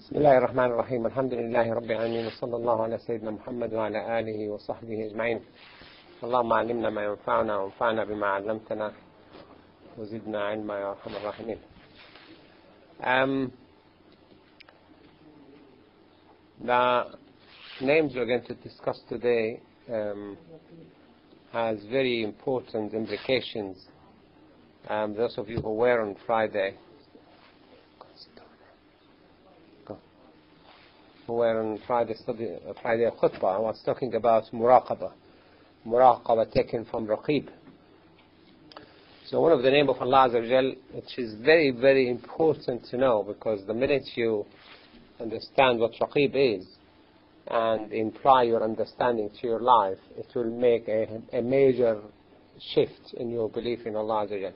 بسم الله الرحمن الرحيم. الحمد لله رب العالمين، وصلى الله على سيدنا محمد وعلى آله وصحبه أجمعين. اللهم علمنا ما ينفعنا وانفعنا بما علمتنا وزدنا علما يا أرحم الراحمين. The names we're going to discuss today has very important implications. Those of you who were on Friday, Friday khutbah, I was talking about muraqabah taken from Raqeeb. So one of the name of Allah Azza wa Jal, which is very, very important to know, because the minute you understand what Raqeeb is and imply your understanding to your life, it will make a major shift in your belief in Allah Azza wa Jal,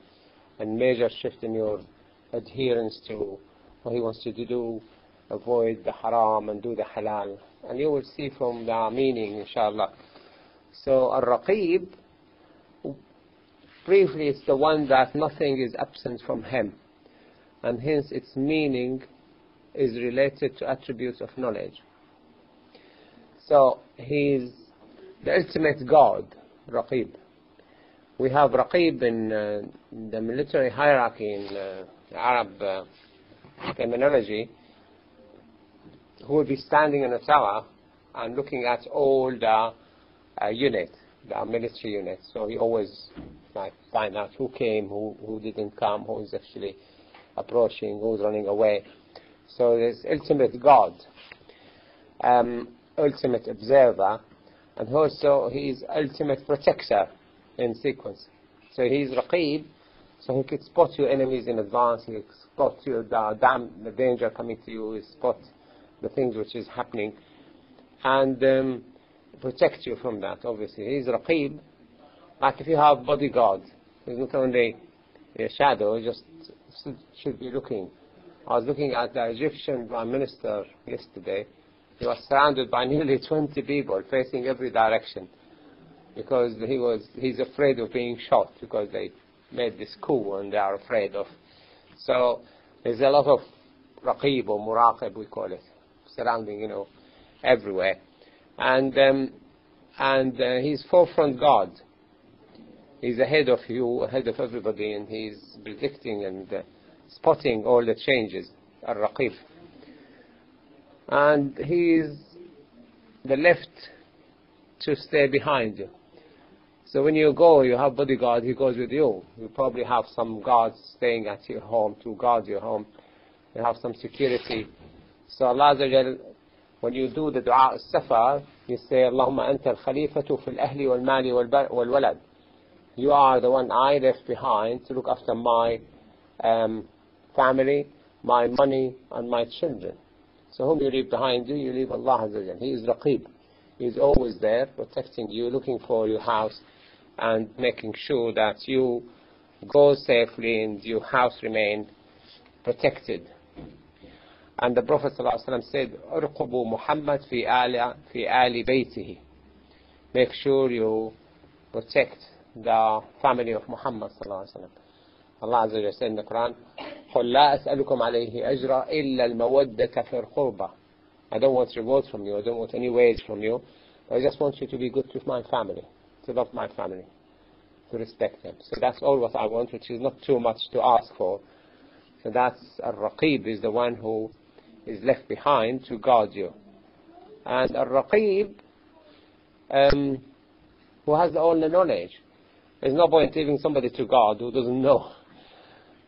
and major shift in your adherence to what He wants you to do. Avoid the haram and do the halal, and you will see from the meaning, inshallah. So Al-Raqeeb, briefly, it's the one that nothing is absent from him, and hence its meaning is related to attributes of knowledge. So he's the ultimate God, Raqeeb. We have Raqeeb in the military hierarchy in Arab terminology, who will be standing in a tower and looking at all the units, the military units. So he always find out who came, who didn't come, who is actually approaching, who's running away. So there's ultimate God, ultimate observer, and also he's ultimate protector in sequence. So he's Raqeeb, so he could spot your enemies in advance, he could spot you, the danger coming to you, he spot the things which is happening, and protect you from that. Obviously, he's Raqeeb. Like if you have bodyguard, he's not only a shadow, he just should be looking. I was looking at the Egyptian Prime Minister yesterday. He was surrounded by nearly 20 people facing every direction, because he's afraid of being shot, because they made this coup and they are afraid of. So there's a lot of Raqeeb or Muraqib, we call it, surrounding, everywhere, and he's forefront God. He's ahead of you, ahead of everybody, and he's predicting and spotting all the changes. Al-Raqeeb, and he's the left to stay behind you. So when you go, you have bodyguard, he goes with you. You probably have some guards staying at your home to guard your home. You have some security. So Allah Azza wa Jal, when you do the dua al-safar, you say, Allahumma anta al-khalifatu fil ahli wal mali wal walad. You are the one I left behind to look after my family, my money, and my children. So whom you leave behind you, you leave Allah Azza wa Jal. He is Raqeeb. He is always there, protecting you, looking for your house, and making sure that you go safely and your house remain protected. And the Prophet ﷺ said, "Urqubu Muhammad fi ali baytihi." Make sure you protect the family of Muhammad ﷺ. Allah Azza wa Jalla said in the Quran, قُلْ لَا أَسْأَلُكُمْ عَلَيْهِ أَجْرًا إِلَّا الْمَوَدَّةَ فِي الْقُرْبَى. I don't want reward from you, I don't want any wage from you, I just want you to be good to my family, to love my family, to respect them. So that's all what I want, which is not too much to ask for. So that's Al-Raqeeb, is the one who is left behind to guard you. And Al-Raqeeb, who has all the knowledge. There's no point leaving somebody to guard who doesn't know.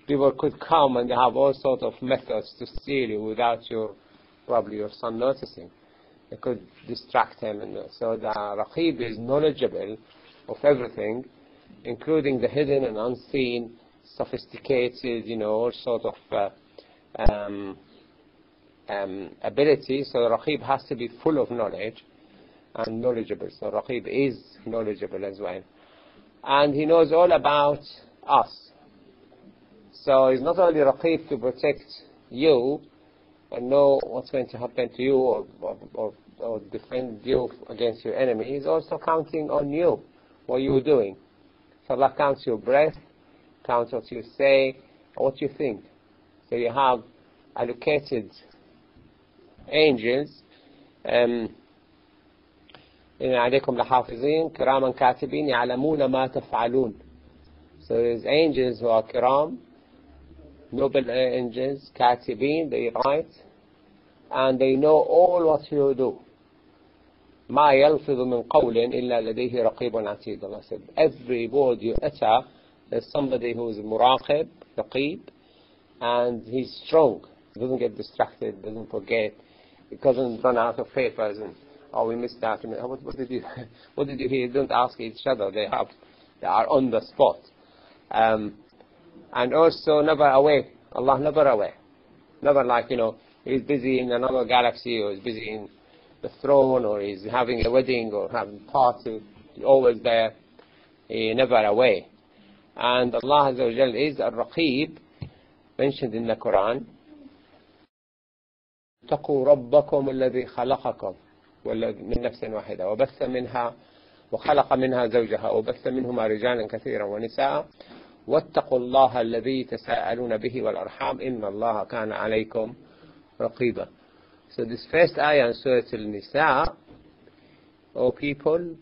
People could come and they have all sorts of methods to steal you without probably your son noticing. They could distract him. And so the Raqeeb is knowledgeable of everything, including the hidden and unseen, sophisticated, all sort of ability. So Raqeeb has to be full of knowledge and knowledgeable. So Raqeeb is knowledgeable as well, and he knows all about us. So he's not only Raqeeb to protect you and know what's going to happen to you or defend you against your enemy, he's also counting on you, what you're doing. So Allah counts your breath, counts what you say, or what you think. So you have allocated angels. إن عليكم لحافظين كراما كاتبين يعلمون ما تفعلون. So there's angels who are kiram, noble angels, katibin, they write, and they know all what you do. ما يلفظ من قول إلا لديه رقيب عتيد. Allah said, every word you utter, there's somebody who is muraqib, raqib, and he's strong. He doesn't get distracted, doesn't forget, he doesn't run out of papers and, oh, we missed that. What did you what did you hear? Don't ask each other. They are on the spot. And also never away. Allah never away. Never like, he's busy in another galaxy, or he's busy in the throne, or he's having a wedding or having a party. He's always there. He never away. And Allah Azza wa Jal is الرقيب, mentioned in the Quran. اتقوا ربكم الذي خلقكم من نفس واحدة وخلق منها زوجها وبث منهما رجالا كثيرا ونساء واتقوا الله الذي تساءلون به والأرحام إن الله كان عليكم رقيبا. So this first ayah in Surah Al-Nisa, O people,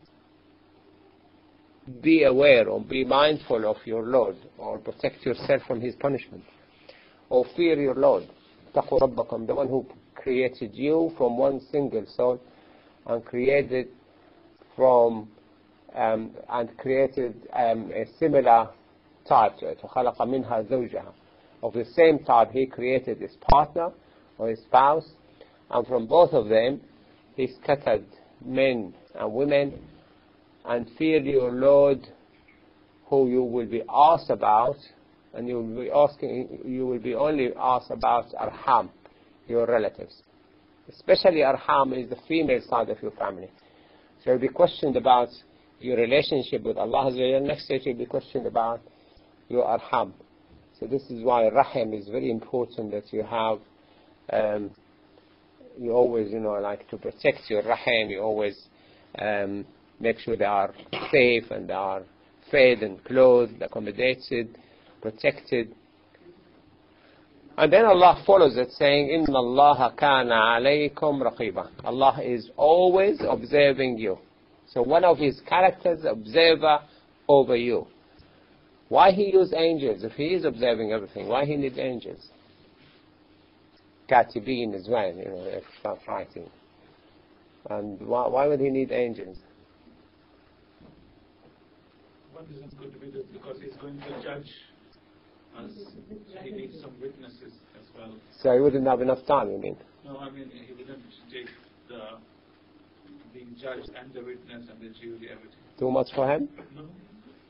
be aware or be mindful of your Lord, or protect yourself from His punishment, or fear your Lord. اتقوا ربكم, the one who created you from one single soul and created from and created a similar type to it. وخلق منها زوجها. Of the same type He created his partner or his spouse, and from both of them He scattered men and women. And fear your Lord, who you will be asked about, and you will be only asked about arham, your relatives. Especially arham is the female side of your family. So you'll be questioned about your relationship with Allah Azza wa Jalla. Next stage you'll be questioned about your arham. So this is why rahim is very important, that you have, you always, like to protect your rahim. You always make sure they are safe and they are fed and clothed, accommodated, protected. And then Allah follows it saying, Inna Allah kana alaykum raqiba. Allah is always observing you. So one of His characters, observer over you. Why He use angels? If He is observing everything, why He needs angels? Katibin as well, if start writing. And why would He need angels? One reason could be that because He's going to judge us, He needs some witnesses as well. So He wouldn't have enough time, you mean? No, I mean He wouldn't take the being judged and the witness and the jury, everything. Too much for Him? No.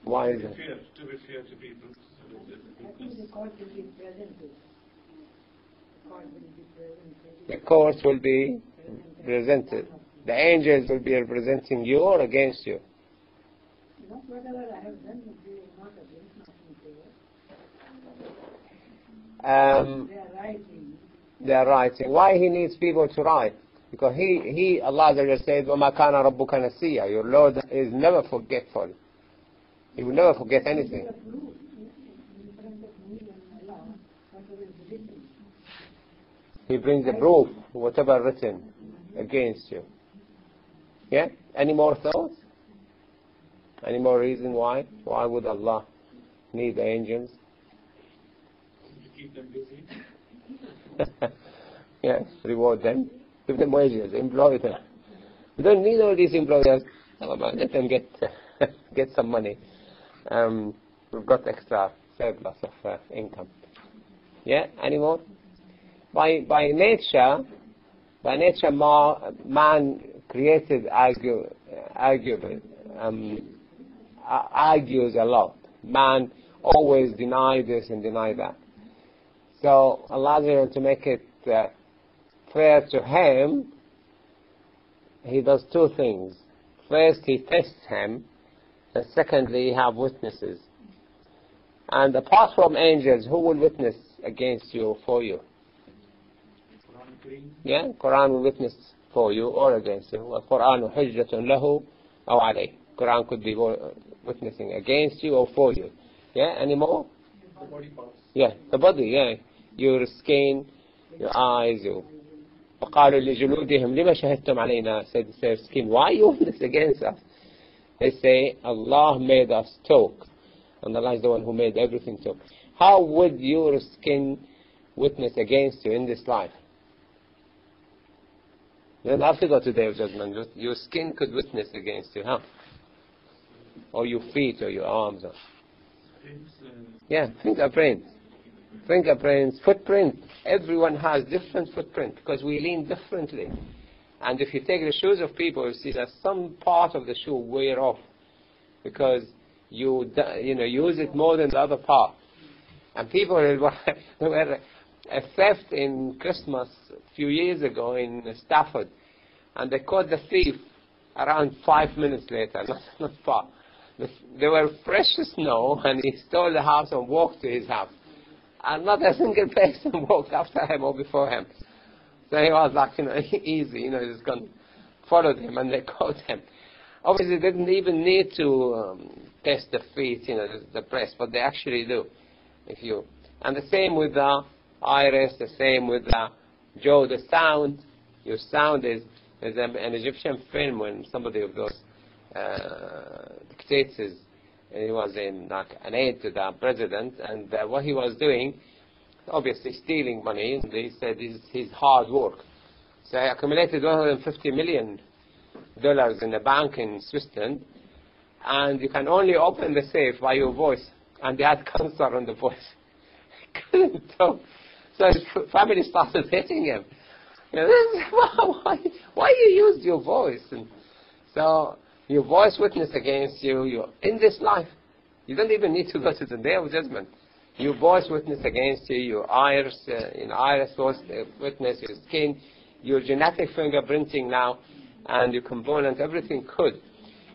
Why is it? To be fair to people. So that the witness. The court will be presented. The angels will be representing you or against you. They are writing. Why He needs people to write? Because Allah says, وَمَا كَانَ رَبُّكَ نَسِيًّا. Your Lord is never forgetful. He will never forget anything. He brings the proof, whatever written against you. Yeah? Any more thoughts? Any more reason why? Why would Allah need the angels? To keep them busy. Yes, reward them. Give them wages, employ them. We don't need all these employers. Let them get some money. We've got extra surplus of income. Yeah, any more? By nature, man created argues a lot. Man always deny this and deny that. So Allah, to make it fair to him, He does two things. First, He tests him, and secondly, He have witnesses. And apart from angels, who will witness against you or for you? Yeah, Quran will witness for you or against you. Al-Quran hujjatun lahu aw alayh. Quran could be witnessing against you or for you. Yeah, any more? The body parts. Yeah, the body, yeah. Your skin, your eyes, your فقالوا لجلودهم لما شهدتم علينا, said their skin, why are you witness against us? They say, Allah made us talk, and Allah is the one who made everything talk. How would your skin witness against you in this life? You don't have to go to Day of Judgment. Your skin could witness against you, huh? Or your feet, or your arms. Yeah, fingerprints. Fingerprints, footprint. Everyone has different footprint because we lean differently. And if you take the shoes of people, you see that some part of the shoe wear off because you use it more than the other part. And people were a theft in Christmas a few years ago in Stafford, and they caught the thief around 5 minutes later, not far. They were fresh as snow, and he stole the house and walked to his house. And not a single person walked after him or before him. So he was like, easy, just gone, followed him, and they caught him. Obviously, they didn't even need to test the feet, the press, but they actually do. And the same with the iris, the same with the jaw, the sound. Your sound is an Egyptian film when somebody of those dictators, he was like an aide to the president, and what he was doing, obviously stealing money, and they said his hard work. So he accumulated $150 million in the bank in Switzerland, and you can only open the safe by your voice, and they had cancer on the voice. He couldn't talk. So his family started hating him. Why you used your voice? And so your voice witness against you. You're in this life. You don't even need to go to the Day of Judgment. Your voice witness against you. Your iris, witness, your skin, your genetic fingerprinting now, and your component, everything could.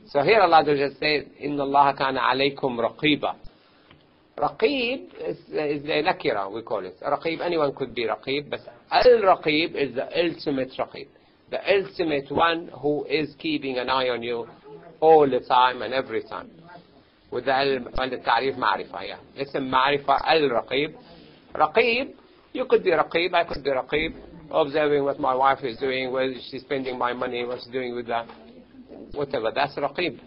So here Allah just said, "Inna Allah kana alaykum raqiba." Raqeeb is the nakira, we call it. Raqeeb, anyone could be Raqeeb, but AlRaqeeb is the ultimate Raqeeb. The ultimate one who is keeping an eye on you all the time and every time. With the التعريف معرفة, yeah. اسم معرفة الرقيب. Raqeeb, you could be Raqeeb, I could be Raqeeb, observing what my wife is doing, where she's spending my money, what she's doing with that, whatever. That's Raqeeb.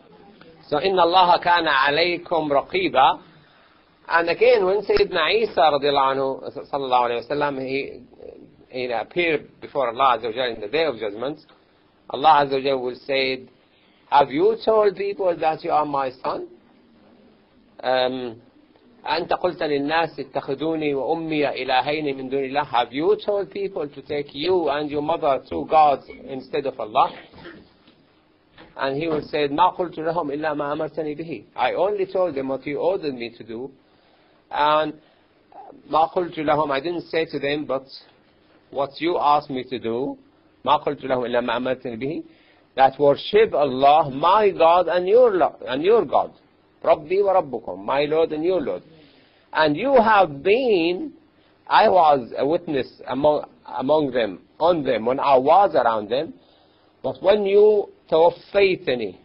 So, إن الله كان عليكم رقيبا. And again, when Sayyidina Isa radiallahu anhu, sallallahu alayhi wa sallam, he appeared before Allah Azza wa Jal in the Day of Judgment, Allah Azza wa Jal will say, have you told people that you are my son? أنت قلت للناس اتخذوني وأمي إلهين من دون الله. Have you told people to take you and your mother two gods instead of Allah? And he will say, ما قلت لهم إلا ما أمرتني به. I only told them what you ordered me to do. And ما قلت لهم, I didn't say to them, but what you asked me to do, ما قلت لهم إلا ما أمرتني به, that worship Allah, my God and your God. ربي وربكم, my Lord and your Lord. And you have been, I was a witness among them, on them, when I was around them, but when you توفيتني,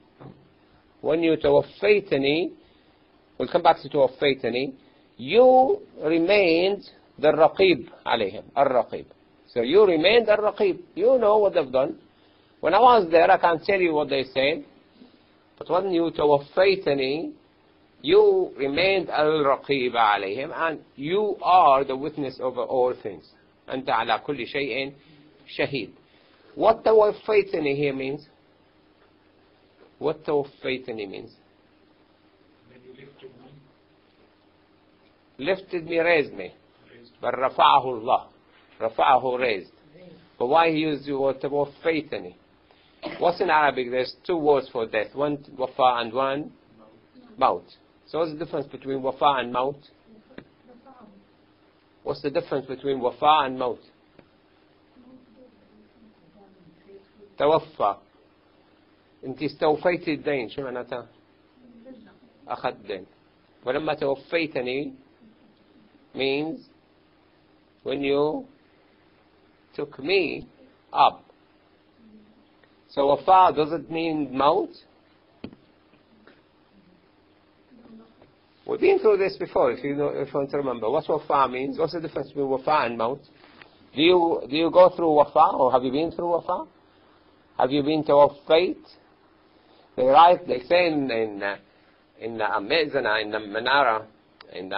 we'll come back to توفيتني, you remained the Raqeeb عليهم, الرقيب. So you remained the Raqeeb. You know what they've done. When I was there, I can't tell you what they said. But when you توفيتني, you remained الرقيب عليهم, and you are the witness over all things. أنت على كل شيء شهيد. What توفيتني here means? What توفيتني means? When you lifted me. Lifted me, raised me. But رفعه الله. رفعه raised. But why he used the word توفيتني? What's in Arabic? There's two words for death. One wafa and one maut. So what's the difference between wafa and maut? What's the difference between wafa and maut? توفى. انت استوفيت الدين. شو معناتها؟ أخذت الدين. ولما توفيتني means when you took me up. So wafa, does it mean maut? We've been through this before, if you want to remember. What wafa means? What's the difference between wafa and maut? Do you go through wafa, or have you been through wafa? Have you been to Wafait? They say in Mi'zana, in the Manara, in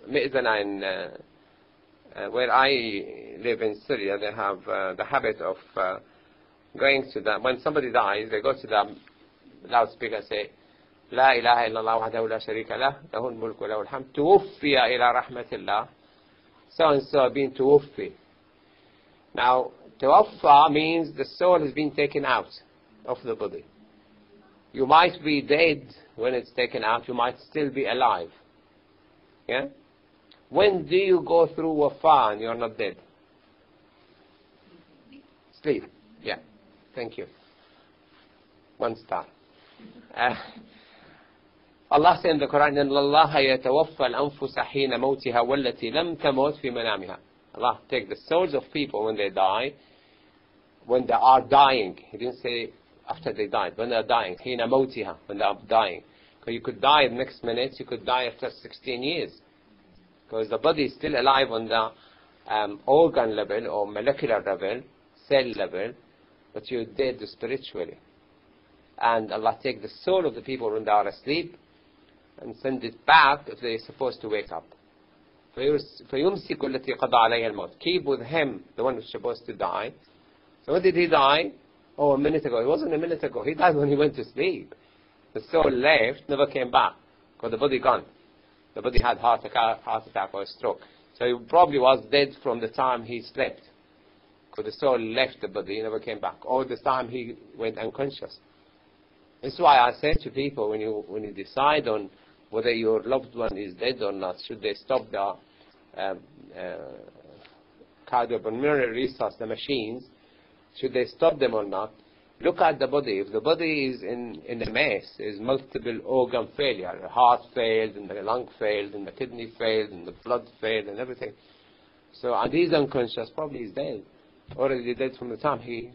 Mi'zana, where I live in Syria, they have the habit of going to when somebody dies, they go to the loudspeaker and say, لا إله إلا الله وحده لا شريك له له الملك وله الحمد توفي إلى رحمة الله. So and so being توفي. Now, توفى means the soul has been taken out of the body. You might be dead when it's taken out. You might still be alive. Yeah? When do you go through wafa and you're not dead? Sleep. Yeah. Thank you. One star. Allah said in the Quran, إن الله يتوفى الأنفس حين موتها والتي لم تموت في منامها. Allah take the souls of people when they die, when they are dying. He didn't say after they died, when they are dying. حين موتها, when they are dying. Because you could die the next minute, you could die after 16 years. Because the body is still alive on the organ level or molecular level, cell level, but you're dead spiritually. And Allah take the soul of the people when they are asleep and send it back if they're supposed to wake up. فَيُمْسِكُ الَّتِي قَضَى عَلَيْهَا الْمَوْتِ. Keep with him, the one who's supposed to die. So when did he die? Oh, a minute ago. It wasn't a minute ago. He died when he went to sleep. The soul left, never came back, because the body gone. The body had heart attack or a stroke. So he probably was dead from the time he slept, because the soul left the body, never came back. Or the time he went unconscious. This is why I say to people, when you decide on whether your loved one is dead or not, should they stop the cardiopulmonary resource, the machines, should they stop them or not? Look at the body. If the body is in a mess, is multiple organ failure, the heart failed, and the lung failed, and the kidney failed, and the blood failed, and everything. So, and he's unconscious, probably he's dead. Already dead from the time he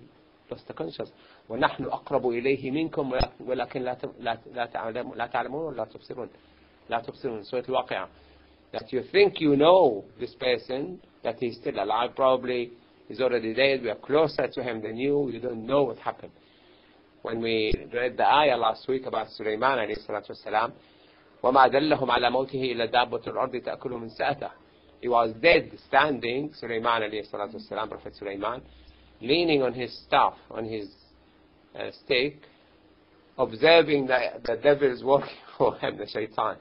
lost the conscious. وَنَحْنُ أَقْرَبُ إِلَيْهِ مِنْكُمْ وَلَكِنْ لَا تَعْلَمُونَ لَا تُبْصِرُونَ سورة الواقعة. That you think you know this person, that he's still alive, probably he's already dead, we are closer to him than you don't know what happened. When we read the ayah last week about Sulaiman alayhi salatu wasalam, وَمَا دَلَّهُمْ عَلَى مَوْتِهِ إِلَّا دَابَّةُ الْأَرْضِ تَأْكُلُ مِنْ سَأَتَهُ. He was dead, standing, Sulaiman alayhi salatu wasalam, Prophet Sulaiman, leaning on his staff, on his stake, observing the devil's working for him, the shaitan.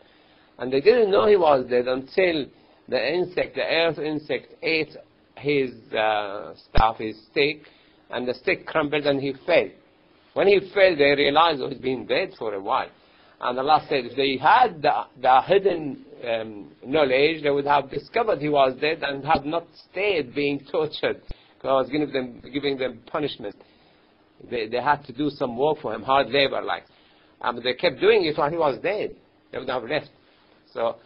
And they didn't know he was dead until the earth insect ate his staff, his stick, and the stick crumbled and he fell. When he fell, they realized he's been dead for a while. And Allah said, if they had the hidden knowledge, they would have discovered he was dead and had not stayed being tortured, because I was giving them punishment. They had to do some work for him, hard labor like. But they kept doing it while he was dead. They would have left. So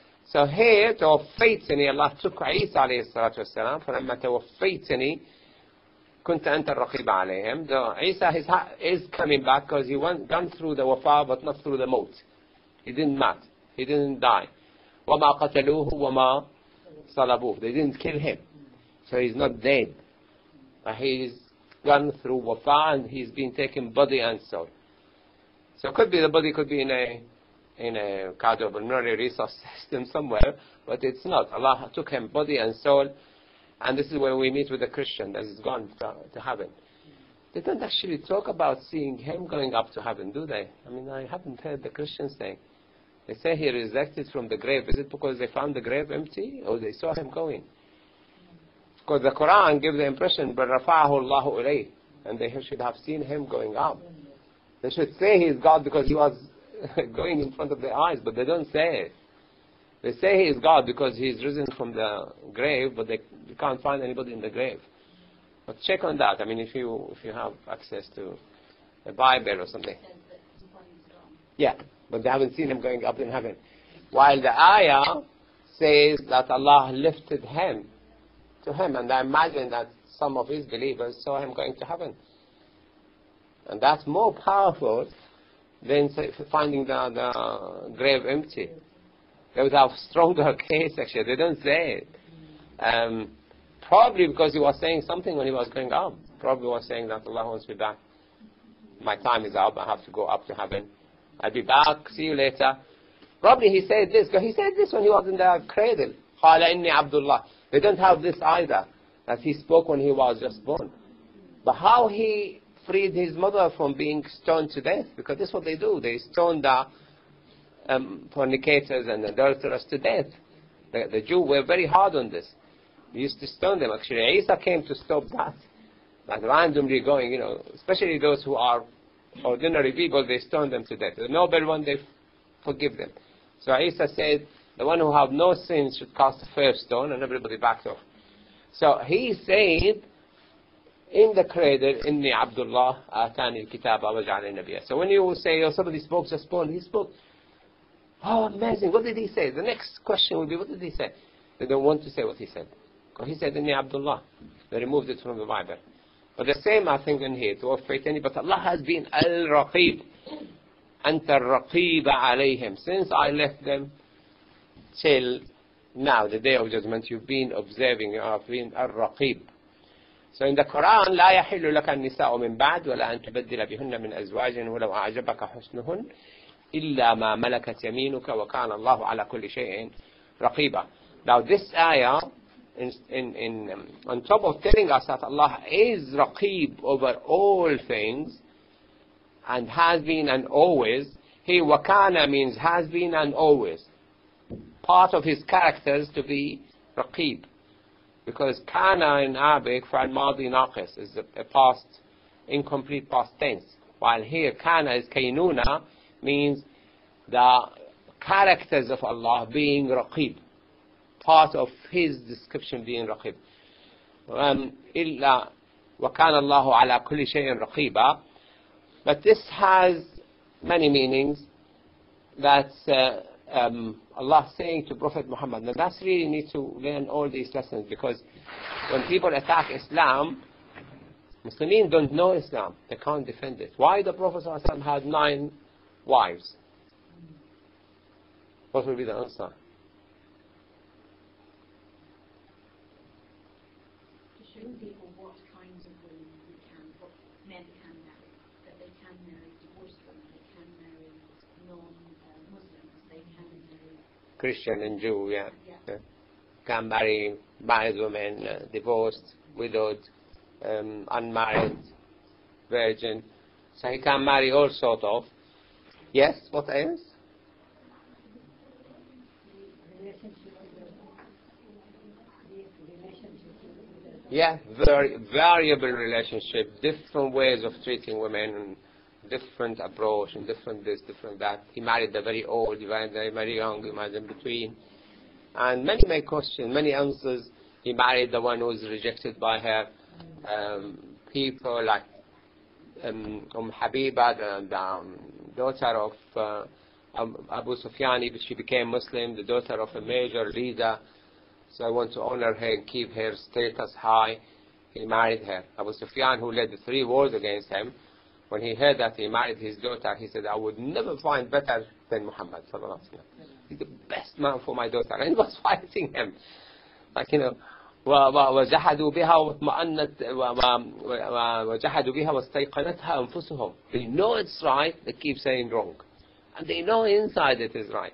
here, توفيتني, Allah took Isa عليه الصلاة والسلام, فلما توفيتني كنت أنت الرقيب عليهم. Isa is coming back because he gone through the wafa but not through the maut. He didn't mat. He didn't die. وما قتلوه وما صلبوه. They didn't kill him. So he's not dead. He's gone through wafa and he's been taken body and soul. So it could be the body could be in a cardiopulmonary resource system somewhere, but it's not. Allah took him body and soul, and this is where we meet with the Christian that is gone to heaven. They don't actually talk about seeing him going up to heaven, do they? I mean, I haven't heard the Christians saying. They say he resurrected from the grave. Is it because they found the grave empty, or they saw him going? Because the Quran gives the impression, بَلْ رَفَعَهُ اللَّهُ إِلَيْهِ, and they should have seen him going up. They should say he is God because he was going in front of their eyes, but they don't say it. They say he is God because he is risen from the grave, but they can't find anybody in the grave. But check on that. I mean, if you have access to a Bible or something. Yeah, but they haven't seen him going up in heaven. While the ayah says that Allah lifted him to him, and I imagine that some of his believers saw him going to heaven. And that's more powerful than finding the grave empty. They would have stronger case, actually. They don't say it. Probably because he was saying something when he was going up. Probably was saying that Allah wants me back. My time is up. I have to go up to heaven. I'll be back. See you later. Probably he said this. Because he said this when he was in the cradle. قَالَ إِنِّي عَبْدُ اللَّهِ. They don't have this either. That he spoke when he was just born. But how he freed his mother from being stoned to death? Because that's what they do. They stone the fornicators and adulterers to death. The Jews were very hard on this. They used to stone them. Actually, Isa came to stop that. Like randomly going, especially those who are ordinary people, they stone them to death. The noble one, they forgive them. So Isa said, the one who have no sins should cast the first stone, and everybody backed off. So he said, in the cradle, Inni Abdullah, Atani al-Kitaba wa ja'alani nabiyya. So when you say, somebody spoke, just born, he spoke. Oh, amazing. What did he say? The next question will be, what did he say? They don't want to say what he said. Because he said, Inni Abdullah. They removed it from the Bible. But the same, I think, in here, to operate any, but Allah has been AlRaqeeb. Anta al-Raqib alayhim. Since I left them till now, the day of judgment, you've been observing, you have been AlRaqeeb. So in the Quran, لا يحل لك النساء من بعد ولا أن تبدل بهن من أزواج ولو أعجبك حسنهن إلا ما ملكت يمينك وكان الله على كل شيء رقيبا. Now this ayah, on top of telling us that Allah is Raqeeb over all things and has been and always, here wakana means has been and always. Part of his characters to be Raqeeb. Because kana in Arabic, fa'al madi naqis, is a past, incomplete past tense. While here kana is kaynuna, means the characters of Allah being Raqeeb. Part of his description being Raqeeb. إِلَّا وَكَانَ اللَّهُ عَلَى كُلِّ شَيْءٍ رَقِيبًا. But this has many meanings. That's Allah saying to Prophet Muhammad. Now that's really need to learn all these lessons, because when people attack Islam, Muslims don't know Islam. They can't defend it. Why the Prophet ﷺ had 9 wives? What will be the answer? People what kinds of women what men can marry, that they can marry divorced women, they can marry non-Muslims, they can marry Christian and Jew, yeah. Can marry married women, divorced, widowed, unmarried, virgin. So he can marry all sort of. Yes, what else? Yeah, very variable relationship, different ways of treating women, different approach, and different this, different that. He married the very old, he married the very young, he married in between. And many may question, many answers. He married the one who was rejected by her people, like Habiba, the daughter of Abu Sufyan, but she became Muslim, the daughter of a major leader. So I want to honor her and keep her status high. He married her. Abu Sufyan, who led the 3 wars against him, when he heard that he married his daughter, he said, I would never find better than Muhammad. He's the best man for my daughter. And he was fighting him. Like, وجحدوا بها وجحدوا بها واستيقنتها أنفسهم. They know it's right, they keep saying wrong. And they know inside it is right.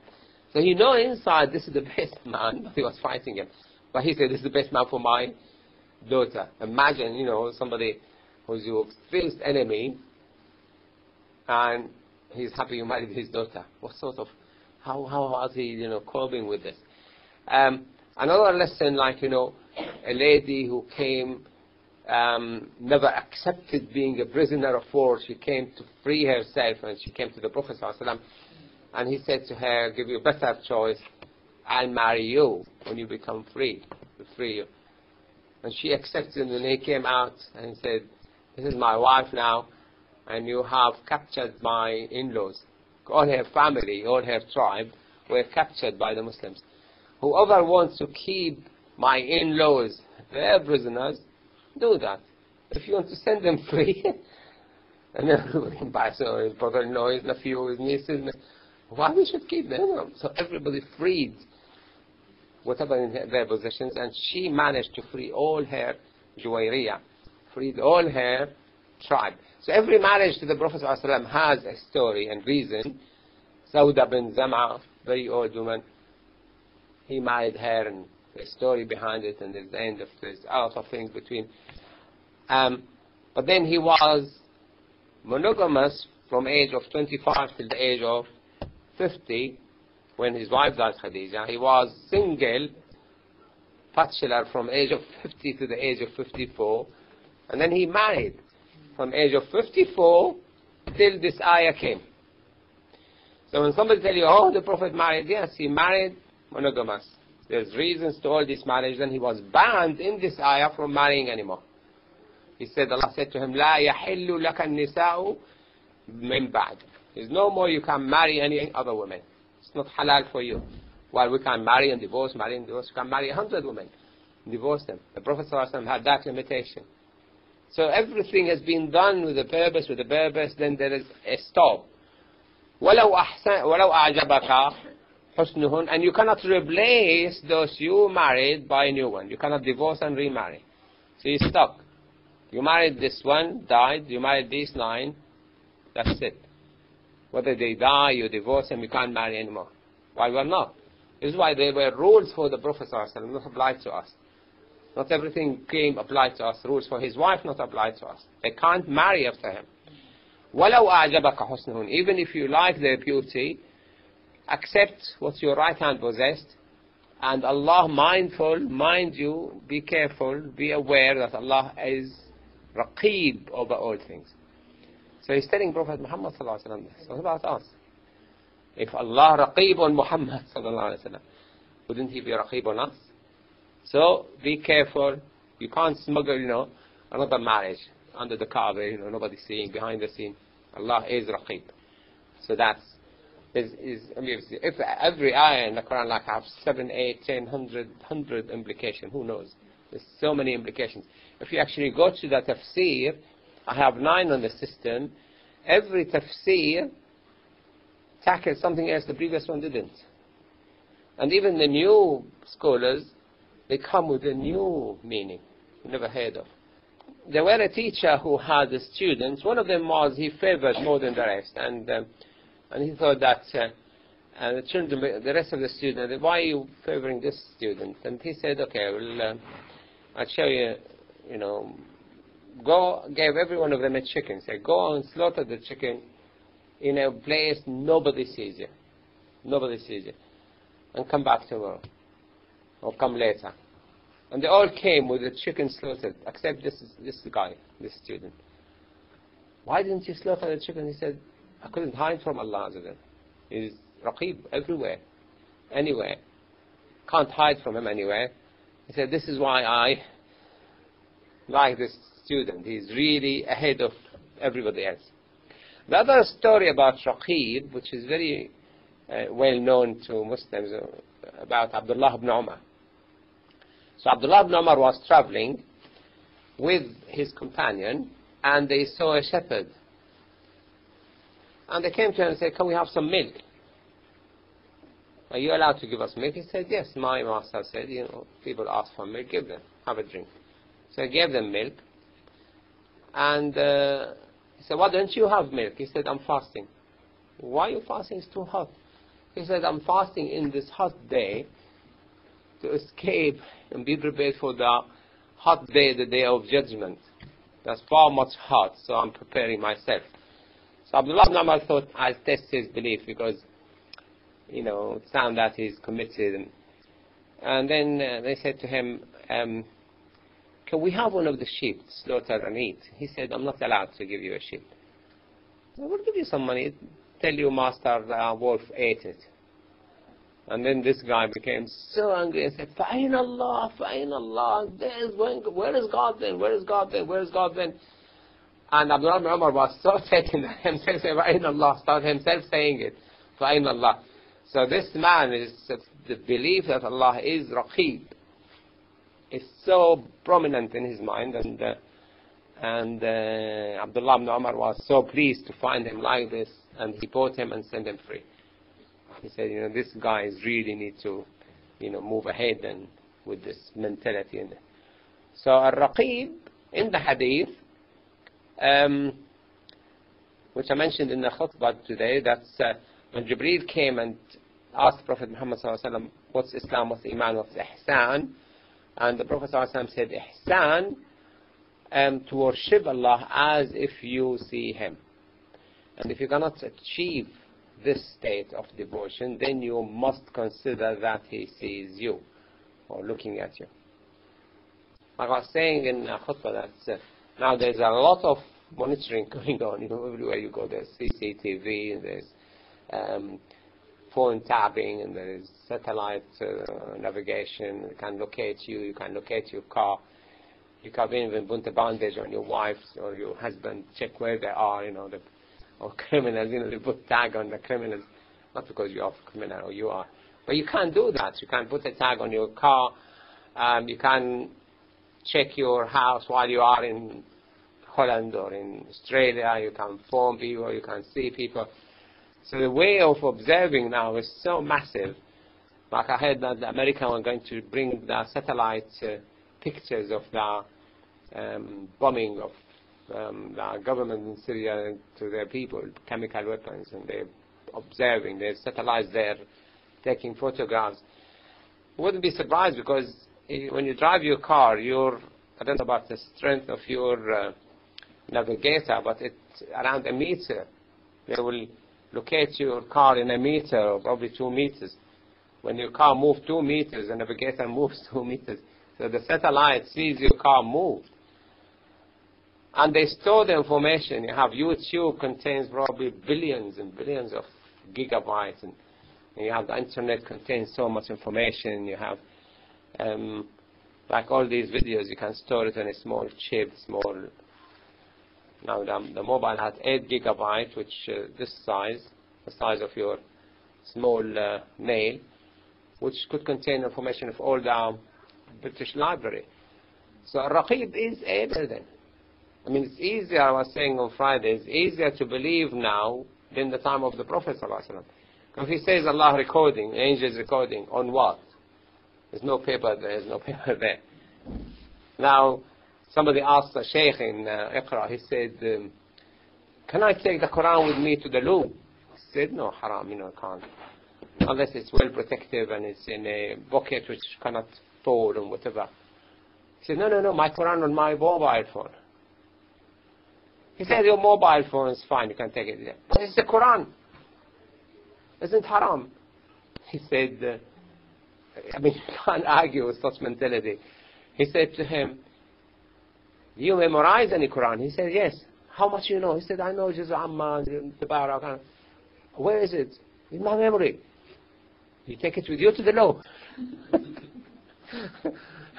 So he know inside this is the best man, but he was fighting him. But he said, this is the best man for my daughter. Imagine, somebody who's your fierce enemy, and he's happy you married his daughter. What sort of, how was he, coping with this? Another lesson, a lady who came, never accepted being a prisoner of war. She came to free herself, and she came to the Prophet ﷺ. And he said to her, give you a better choice, I'll marry you when you become free, to free you. And she accepted, and he came out and said, this is my wife now, and you have captured my in-laws. All her family, all her tribe were captured by the Muslims. Whoever wants to keep my in-laws, their prisoners, do that. If you want to send them free, and everybody buys his brother-in-law, his nephew, his nieces, why we should keep them? So everybody freed. whatever in their possessions, and she managed to free all her Juwayriyah, freed all her tribe. So every marriage to the Prophet ﷺ has a story and reason. Sauda bin Zam'a, very old woman, he married her, and the story behind it, and there's the end of this, a lot of things between. But then he was monogamous from age of 25 till the age of 50, when his wife died, Khadija. He was single, bachelor, from age of 50 to the age of 54, and then he married from age of 54 till this ayah came. So when somebody tell you, oh, the Prophet married, yes, he married monogamous. There's reasons to all this marriage. Then he was banned in this ayah from marrying anymore. He said, Allah said to him, لا يحل لك النساء من بعد. There's no more you can marry any other women. It's not halal for you. While we can marry and divorce, you can marry 100 women, divorce them. The Prophet ﷺ had that limitation. So everything has been done with a purpose, then there is a stop. وَلَوْ أَعْجَبَكَ حُسْنُهُنْ. And you cannot replace those you married by a new one. You cannot divorce and remarry. So you're stuck. You married this one, died. You married these 9. That's it. Whether they die, you divorce them, you can't marry anymore. Why we're not? This is why there were rules for the Prophet ﷺ, not applied to us. Not everything came applied to us. Rules for his wife not applied to us. They can't marry after him. وَلَوْ أَعْجَبَكَ حُسْنُهُنْ. Even if you like their beauty, accept what your right hand possessed, and Allah mindful, mind you, be careful, be aware that Allah is Raqeeb over all things. So he's telling Prophet Muhammad sallallahu alaihi wasallam this. What about us? If Allah Raqeeb on Muhammad sallallahu alaihi wasallam, wouldn't he be Raqeeb on us? So be careful. You can't smuggle, another marriage under the Kaaba, nobody's seeing, behind the scene. Allah is Raqeeb. So that's, if every ayah in the Quran like have 7, 8, 10, 100 implications, who knows? There's so many implications. If you actually go to the tafsir, I have 9 on the system. Every tafsir tackled something else the previous one didn't. And even the new scholars, they come with a new meaning you never heard of. There were a teacher who had the students. One of them was he favored more than the rest, and he thought that the rest of the students, why are you favoring this student? And he said, okay, well, I'll show you. Gave every one of them a chicken. Said, go and slaughter the chicken in a place nobody sees you. Nobody sees you. And come back tomorrow. Or come later. And they all came with the chicken slaughtered, except this guy, this student. Why didn't you slaughter the chicken? He said, I couldn't hide from Allah. He's Raqeeb everywhere, anywhere. Can't hide from him anywhere. He said, this is why I like this student. He's really ahead of everybody else. The other story about Raqeeb, which is very well known to Muslims, about Abdullah ibn Umar. So Abdullah ibn Umar was traveling with his companion, and they saw a shepherd. And they came to him and said, can we have some milk? Are you allowed to give us milk? He said, yes, my master said, people ask for milk, give them, have a drink. So he gave them milk. And he said, why don't you have milk? He said, I'm fasting. Why are you fasting? It's too hot. He said, I'm fasting in this hot day to escape and be prepared for the hot day, the day of judgment. That's far much hot, so I'm preparing myself. So Abdullah ibn Umar thought, I'll test his belief because, it sounds that he's committed. And then they said to him, can we have one of the sheep slaughtered and eat? He said, I'm not allowed to give you a sheep. I will give you some money. Tell your master the wolf ate it. And then this guy became so angry and said, Fa'in Allah, Fa'in Allah. Where is God then? Where is God then? Where is God then? And Abdullah ibn Umar was so taken that himself, Fa'in Allah, started himself saying it. Fa'in Allah. So this man is the belief that Allah is Raqeeb. Is so prominent in his mind, and Abdullah ibn Umar was so pleased to find him like this, and he bought him and sent him free. He said, this guy really need to move ahead and with this mentality. So Al-Raqeeb in the hadith, which I mentioned in the khutbah today, that's when Jibreel came and asked Prophet Muhammad ﷺ, what's Islam, what's Iman, what's Ihsan? And the Prophet ﷺ said, Ihsan, to worship Allah as if you see Him. And if you cannot achieve this state of devotion, then you must consider that He sees you, or looking at you. Like I was saying in khutbah, that now there's a lot of monitoring going on. Everywhere you go, there's CCTV, and there's phone tapping, and there's satellite navigation. It can locate you. You can locate your car. You can even put a bandage on your wife or your husband, check where they are. Or criminals. They put tag on the criminals, not because you're a criminal or you are, but you can't do that. You can't put a tag on your car. You can check your house while you are in Holland or in Australia. You can phone people, you can see people. So the way of observing now is so massive. Like I heard that the Americans are going to bring the satellite pictures of the bombing of the government in Syria to their people, chemical weapons, and they're observing, there's satellites there taking photographs. You wouldn't be surprised, because when you drive your car, I don't know about the strength of your navigator, but it's around a meter. They will locate your car in a meter, or probably 2 meters. When your car moves 2 meters, the navigator moves 2 meters. So the satellite sees your car move. And they store the information. You have YouTube, contains probably billions and billions of gigabytes, and you have the internet, contains so much information. You have like all these videos, you can store it on a small chip, now the mobile has 8 gigabytes, which this size, the size of your small nail, which could contain information of all the British Library. So Al-Raqeeb is able then. It's easier, I was saying on Friday, it's easier to believe now than the time of the Prophet ﷺ. If he says Allah recording, angels recording, on what? There's no paper there, there's no paper there. Now, somebody asked a sheikh in Iqra, he said, can I take the Quran with me to the loo? He said, no, haram, I can't. Unless it's well protected and it's in a bucket which cannot fall and whatever. He said, no, my Quran on my mobile phone. He said, your mobile phone is fine, you can take it there. But it's the Quran. Isn't haram? He said, you can't argue with such mentality. He said to him, do you memorize any Quran? He said, yes. How much you know? He said, I know Juz Amma, Tabarak. Where is it? In my memory. You take it with you to the law.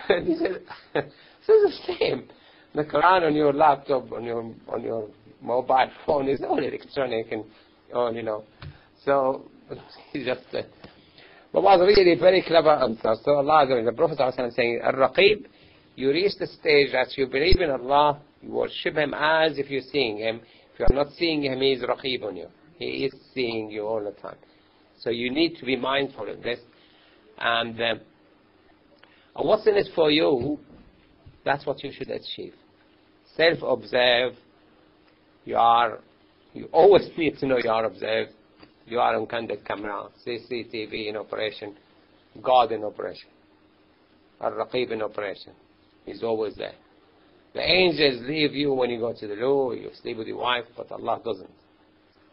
And he said, this is the same. The Quran on your laptop, on your mobile phone is all electronic and all, So he just but was really very clever answer. So Allah, the Prophet ﷺ saying, Al-Raqeeb, you reach the stage that you believe in Allah, you worship Him as if you're seeing Him. If you're not seeing Him, He is Raqeeb on you. He is seeing you all the time. So you need to be mindful of this. And what's in it for you, that's what you should achieve. Self-observe. You always need to know you are observed. You are on candid camera, CCTV in operation, God in operation, Al-Raqeeb in operation. He's always there. The angels leave you when you go to the loo, you sleep with your wife, but Allah doesn't.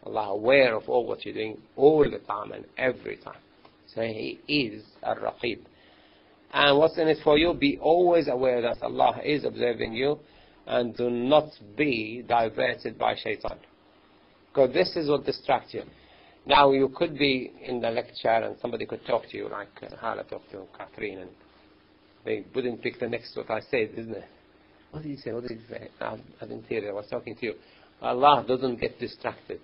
Allah is aware of all what you're doing all the time and every time. So He is Al-Raqeeb. And what's in it for you? Be always aware that Allah is observing you, and do not be diverted by shaitan. Because this is what distracts you. Now you could be in the lecture and somebody could talk to you like Hala talked to Catherine, and they wouldn't pick the next what I said, isn't it? What did you say? What did you say? I didn't hear it. I was talking to you. Allah doesn't get distracted.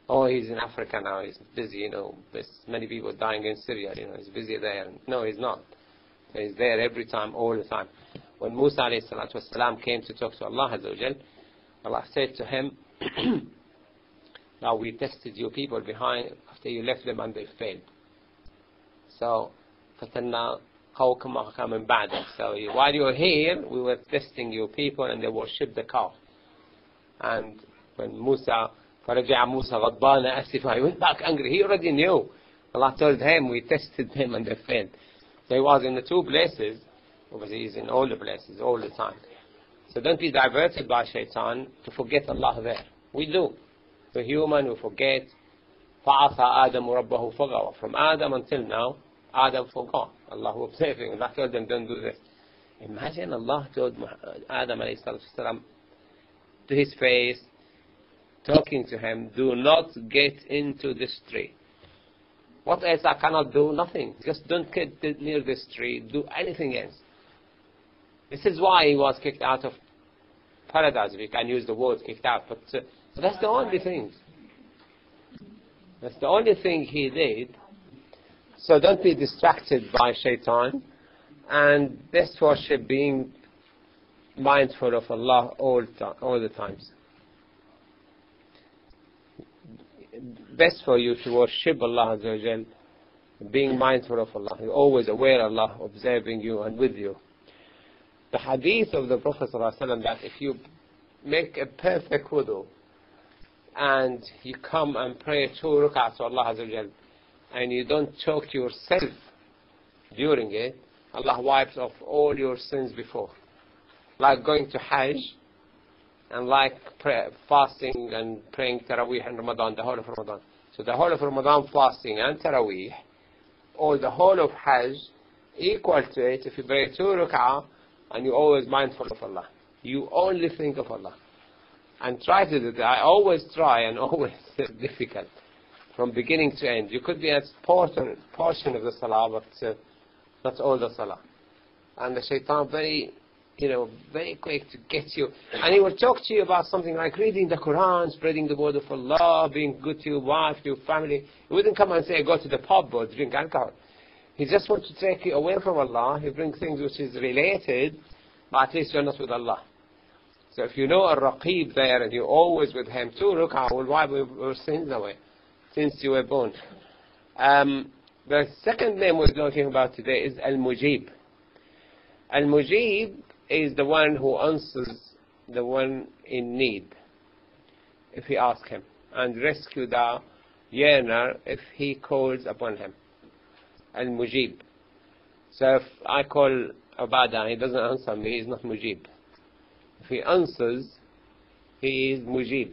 Oh, he's in Africa now. He's busy, There's many people dying in Syria, He's busy there. No, He's not. He's there every time, all the time. When Musa ﷺ came to talk to Allah Azza wa Jal, Allah said to him, now we tested your people behind after you left them and they failed. So, فَتَنَّا قَوْكَمَا مِنْ بَعْدَكَ. So while you were here, we were testing you people, and they worshipped the calf. And when Musa, فَرَجَعَ مُوسَى غَضْبَانَ أَسِفًا, he went back angry. He already knew. Allah told him, we tested him and they failed. So he was in the two places, because he is in all the places, all the time. So don't be diverted by shaitan to forget Allah there. We do. We're human, we forget. فَعَصَى آدَمُ رَبَّهُ فَغَوَى. From Adam until now, Adam forgot. Allah was observing. Allah told them, don't do this. Imagine Allah told Adam alayhi to his face, talking to him, do not get into this tree. What else I cannot do? Nothing. Just don't get near this tree. Do anything else. This is why he was kicked out of paradise. We can use the word kicked out, but that's the only thing. That's the only thing he did. So don't be distracted by shaitan, and best worship being mindful of Allah all the times. Best for you to worship Allah Azza wa Jal, being mindful of Allah. You're always aware of Allah, observing you and with you. The hadith of the Prophet ﷺ that if you make a perfect wudu and you come and pray 2 rak'ahs to Allah Azza wa Jal, and you don't choke yourself during it, Allah wipes off all your sins before. Like going to Hajj, and like fasting and praying Taraweeh in Ramadan, the whole of Ramadan. So the whole of Ramadan fasting and Taraweeh, or the whole of Hajj, equal to it if you pray 2 rak'ah and you're always mindful of Allah. You only think of Allah. And try to do that. I always try, and always difficult. From beginning to end. You could be a portion of the Salah, but not all the Salah. And the shaitan very quick to get you. And he will talk to you about something like reading the Quran, spreading the word of Allah, being good to your wife, to your family. He wouldn't come and say, go to the pub or drink alcohol. He just wants to take you away from Allah. He brings things which is related, but at least you're not with Allah. So if you know AlRaqeeb there, and you're always with him, 2 rak'ah will wipe your sins away, since you were born. The second name we're talking about today is AlMujeeb. AlMujeeb is the one who answers the one in need, if he asks him, and rescue the yearner if he calls upon him. AlMujeeb. So if I call Abada, he doesn't answer me, he's not Mujeeb. If he answers, he is Mujeeb.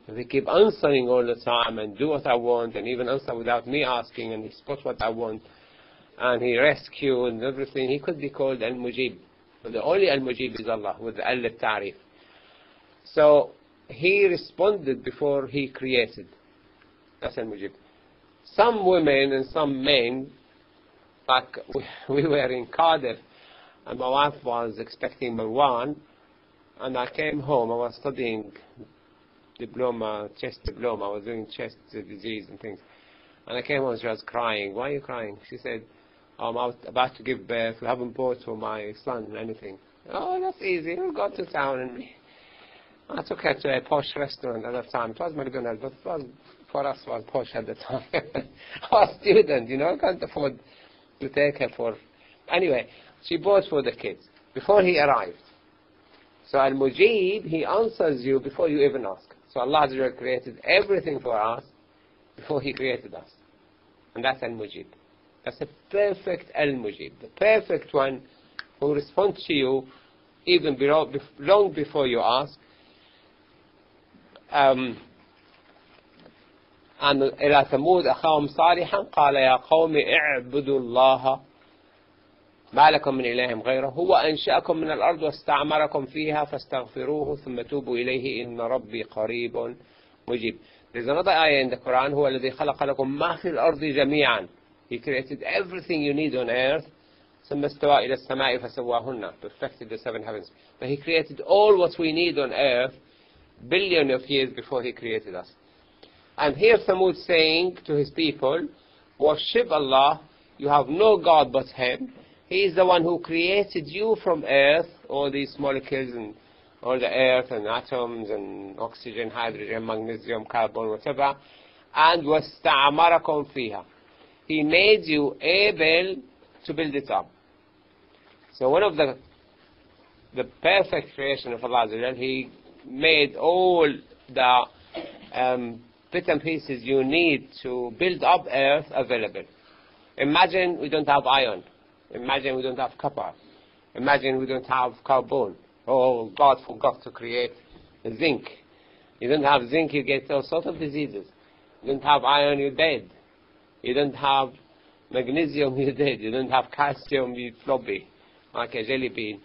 If he keep answering all the time and do what I want, and even answer without me asking, and he spots what I want, and he rescue and everything, he could be called AlMujeeb. But the only AlMujeeb is Allah, with Al-Ta'rif. So he responded before he created. That's AlMujeeb. Some women and some men, like we were in Cardiff, and my wife was expecting Marwan, and I came home. I was studying chest diploma. I was doing chest disease and things. And I came home, she was crying. Why are you crying? She said, I'm about to give birth. We haven't bought for my son anything. Oh, that's easy. We'll go to town. And I took her to a posh restaurant at the time. It was McDonald's, but for us it was posh at the time. I was a student, I can't afford to take her for... Anyway, she bought for the kids before he arrived. So AlMujeeb, he answers you before you even ask. So Allah created everything for us before he created us. And that's AlMujeeb. That's a perfect AlMujeeb. The perfect one who responds to you even long before you ask. And إلى ثمود أخاهم صالحا قال يا قوم اعبدوا الله ما لكم من إله غيره هو أنشأكم من الأرض واستعمركم فيها فاستغفروه ثم توبوا إليه إن ربي قريب مجيب. There's another ayah in the Quran هو الذي خلق لكم ما في الأرض جميعا. He created everything you need on earth. ثم استوى إلى السماء فسواهن. Perfected the 7 heavens. But he created all what we need on earth billion of years before he created us. And here Thamud saying to his people, worship Allah, you have no God but him. He is the one who created you from earth, all these molecules and all the earth and atoms and oxygen, hydrogen, magnesium, carbon, whatever. And وَاسْتَعْمَرَكُمْ فِيهَا. He made you able to build it up. So one of the perfect creation of Allah, He made all the bits and pieces you need to build up earth available. Imagine we don't have iron. Imagine we don't have copper. Imagine we don't have carbon. Oh, God forgot to create zinc. You don't have zinc, you get all sorts of diseases. You don't have iron, you're dead. You don't have magnesium, you're dead. You don't have calcium, you're floppy, like a jelly bean.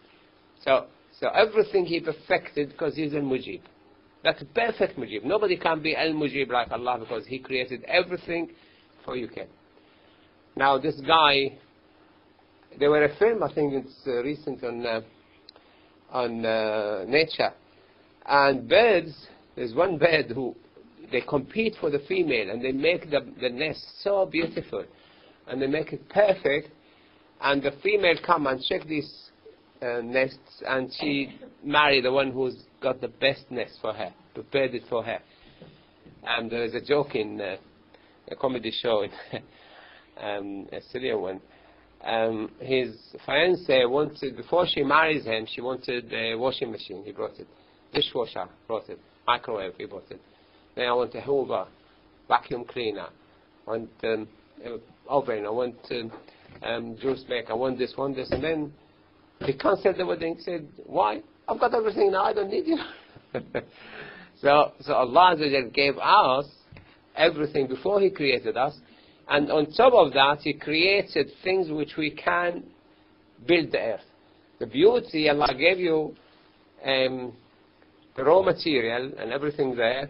So everything He perfected because He's Al-Mujeeb. That's a perfect Mujib. Nobody can be Al-Mujeeb like Allah because He created everything before you can. Now this guy, there were a film, I think it's recent on Nature, and birds, there's one bird who, they compete for the female and they make the nest so beautiful and they make it perfect, and the female come and check these nests and she marry the one who's got the best nest for her, prepared it for her. And there is a joke in a comedy show, a Syrian one. His fiancée wanted, before she marries him, she wanted a washing machine, he brought it. Dishwasher, brought it. Microwave, he brought it. Then I want a Hoover, vacuum cleaner. I want oven, I want juice maker, I want this, and then he cancelled the wedding. He said, why? I've got everything now, I don't need you. So Allah gave us everything before He created us, and on top of that He created things which we can build the earth. The beauty, Allah gave you the raw material and everything there.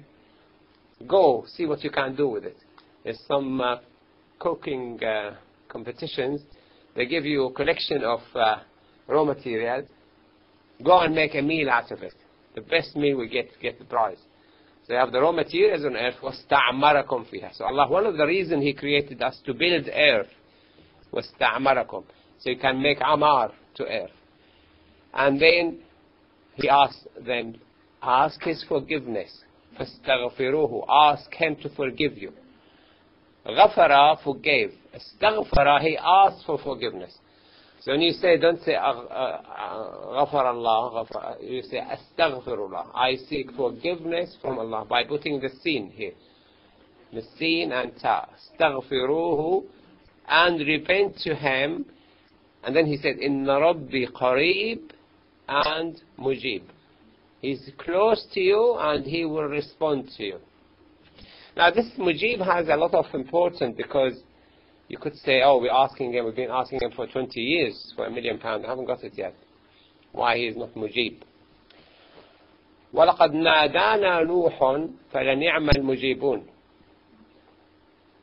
Go, see what you can do with it. There's some cooking competitions. They give you a collection of raw material. Go and make a meal out of it. The best meal we get the prize. So you have the raw materials on earth. وَاسْتَعْمَرَكُمْ فِيهَا. So Allah, one of the reasons He created us to build earth was وَاسْتَعْمَرَكُمْ. So you can make amar to earth. And then He asked them, ask His forgiveness. فَاسْتَغْفِرُوهُ. Ask Him to forgive you. غَفَرَ, forgave. اسْتَغْفَرَ, He asked for forgiveness. So when you say, don't say غَفَرَ اللَّهُ, you say أَسْتَغْفِرُ. I seek forgiveness from Allah by putting the sin here. The sin and ta. اسْتَغْفِرُوهُ, and repent to Him. And then He said, إِنَّ رَبِّي قَرِيب and مُجِيب. He's close to you and He will respond to you. Now this Mujib has a lot of importance, because you could say, oh, we've been asking Him for 20 years for £1 million, I haven't got it yet. Why He is not Mujib? وَلَقَدْ نَادَانَا نُوحٌ فَلَنِعْمَ الْمُجِيبُونَ.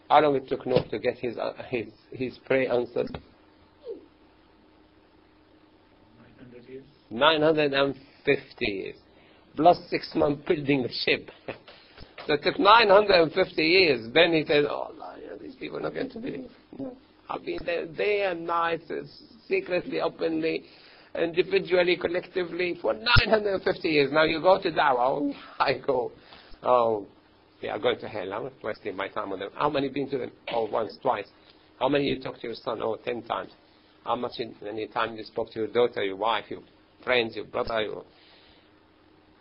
How long it took Nuh to get his prayer answered? 900 years. 950 years. Plus 6 months building the ship. So it took 950 years. Then He said, oh Allah, these people are not going to believe. No. I've been there day and night, secretly, openly, individually, collectively, for 950 years. Now you go to Dawah, I go, oh, they are going to hell. I'm not wasting my time with them. How many been to them? Oh, once, twice. How many you talk to your son? Oh, 10 times. How much any time you spoke to your daughter, your wife, your friends, your brother, your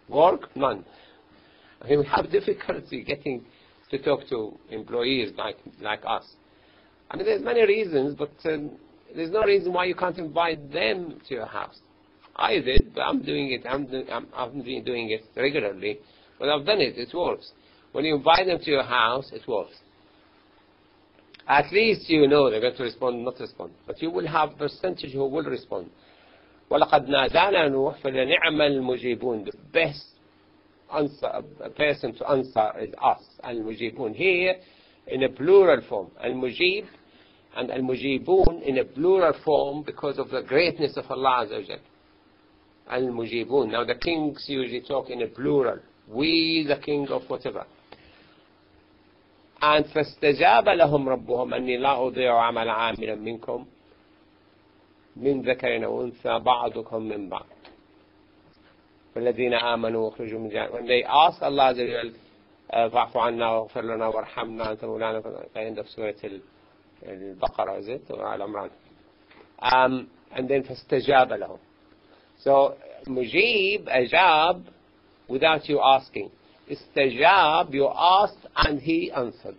work? None. I mean, we have difficulty getting to talk to employees like us. I mean, there's many reasons, but there's no reason why you can't invite them to your house. I did, but I'm doing it. I've been doing it regularly. But I've done it. It works. When you invite them to your house, it works. At least you know they're going to respond, not respond. But you will have a percentage who will respond. وَلَقَدْ نَادَانَا نُوحٌ فَلَنِعْمَ الْمُجِيبُونَ. The best answer, a person to answer is us, Al-Mujibun. Here, in a plural form. Al-Mujib and Al-Mujibun in a plural form because of the greatness of Allah Azza wa Jal. Al-Mujibun. Now the kings usually talk in a plural. We, the king of whatever. And فَاسْتَجَابَ لَهُمْ رَبُّهُمْ أَنِّي لَا أُضِيعُ عَمَلَ عَامِلٍ مِنْكُمْ مِنْ ذَكَرٍ وَأُنْثَى بَعْضُكُمْ مِنْ بَعْضٍ وَالَّذِينَ آمَنُوا وَأَخْرَجُوا مِنْ جَهَنَّمَ. When they ask Allah Azza wa Jal, فَاعْفُ عَنَّا وَاغْفِرْ لَنَا وَارْحَمْنَا أَنْتَ مَوْلَانَا, the end of Surah Al-Baqarah, is it? Or Al-Imran? And then فَاسْتَجَابَ لَهُمْ. So Mujib, Ajab, without you asking. Istajab, you asked and he answered.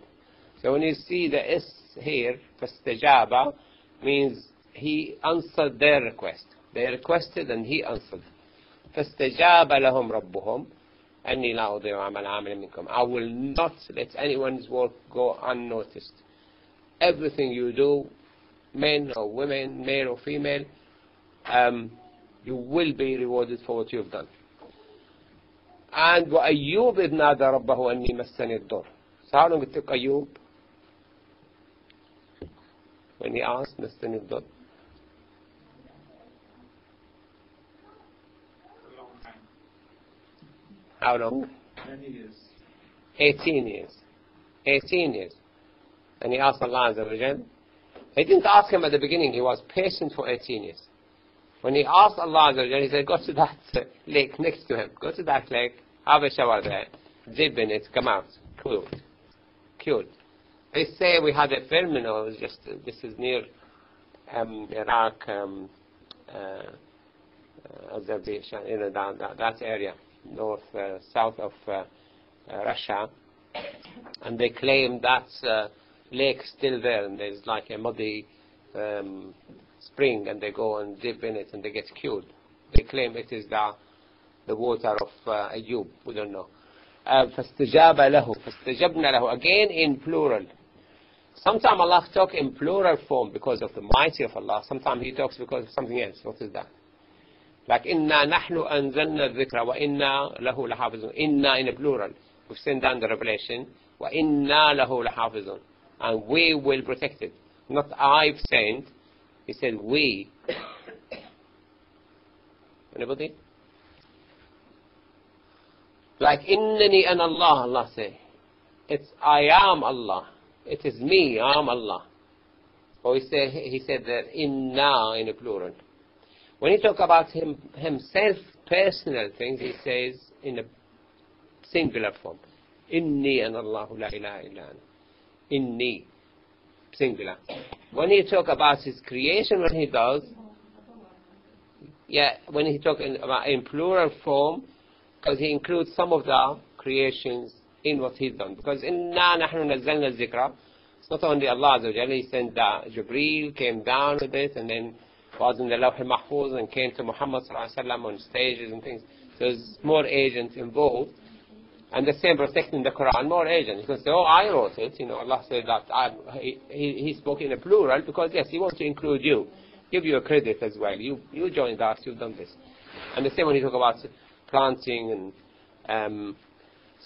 So when you see the S here, فَاسْتَجَابَ, means he answered their request. They requested and he answered. فَاسْتَجَابَ لَهُمْ رَبُّهُمْ أَنِّي لَا أُضِيعُ عَمَلَ عَامِلٍ مِنْكُمْ. I will not let anyone's work go unnoticed. Everything you do, men or women, male or female, you will be rewarded for what you've done. And وَأَيُّوبْ إِذْ نَادَى رَبَّهُ أَنِّي مَسَّنِي الضُّرُّ. So how long it took Ayub when he asked مَسَّنِي الضُّرُّ? A long time. How long? Many years. 18 years. 18 years. And he asked Allah Azza wa Jal. He didn't ask him at the beginning, he was patient for 18 years. When he asked Allah Azza wa Jal, he said, go to that lake next to him. Go to that lake, have a shower there, dip in it, come out. Cured. Cured. They say we had a film, just, this is near Iraq, Azerbaijan, that area, north, south of Russia. And they claim that lake still there, and there's like a muddy spring, and they go and dip in it and they get cured. They claim it is the water of Ayub. We don't know. فَاسْتَجَابَ لَهُ فَاسْتَجَبْنَا لَهُ. Again in plural. Sometimes Allah talks in plural form because of the mighty of Allah. Sometimes He talks because of something else. What is that? Like إِنَّا نَحْنُ أَنزَلْنَا الذِّكْرَ وَإِنَّا لَهُ لَحَافِظُونَ. Inna in a plural. We've sent down the revelation. وَإِنَّا لَهُ لَحَافِظُونَ. And we will protect it. Not I've sent. He said we. Anybody? Like innani an Allah, Allah say. It's I am Allah. It is me, I am Allah. Or he said that inna in a plural. When he talk about himself, personal things, he says in a singular form. Inni an Allah la ilaha illa ana. Inni. Singular. When he talk about his creation, when he does, when he talk about in plural form, because he includes some of the creations in what he's done. Because inna nahnu nazzalna zikra. It's not only Allah Azza wa Jalla. He sent Jibreel, came down with it, and then was in the Lawh al-Mahfuz and came to Muhammad sallallahu alaihi wasallam on stages and things. So there's more agents involved. And the same protecting the Quran, more agents. You can say, oh, I wrote it. Allah said that he spoke in a plural because, yes, He wants to include you. Give you a credit as well. You joined us, you've done this. And the same when you talk about planting and...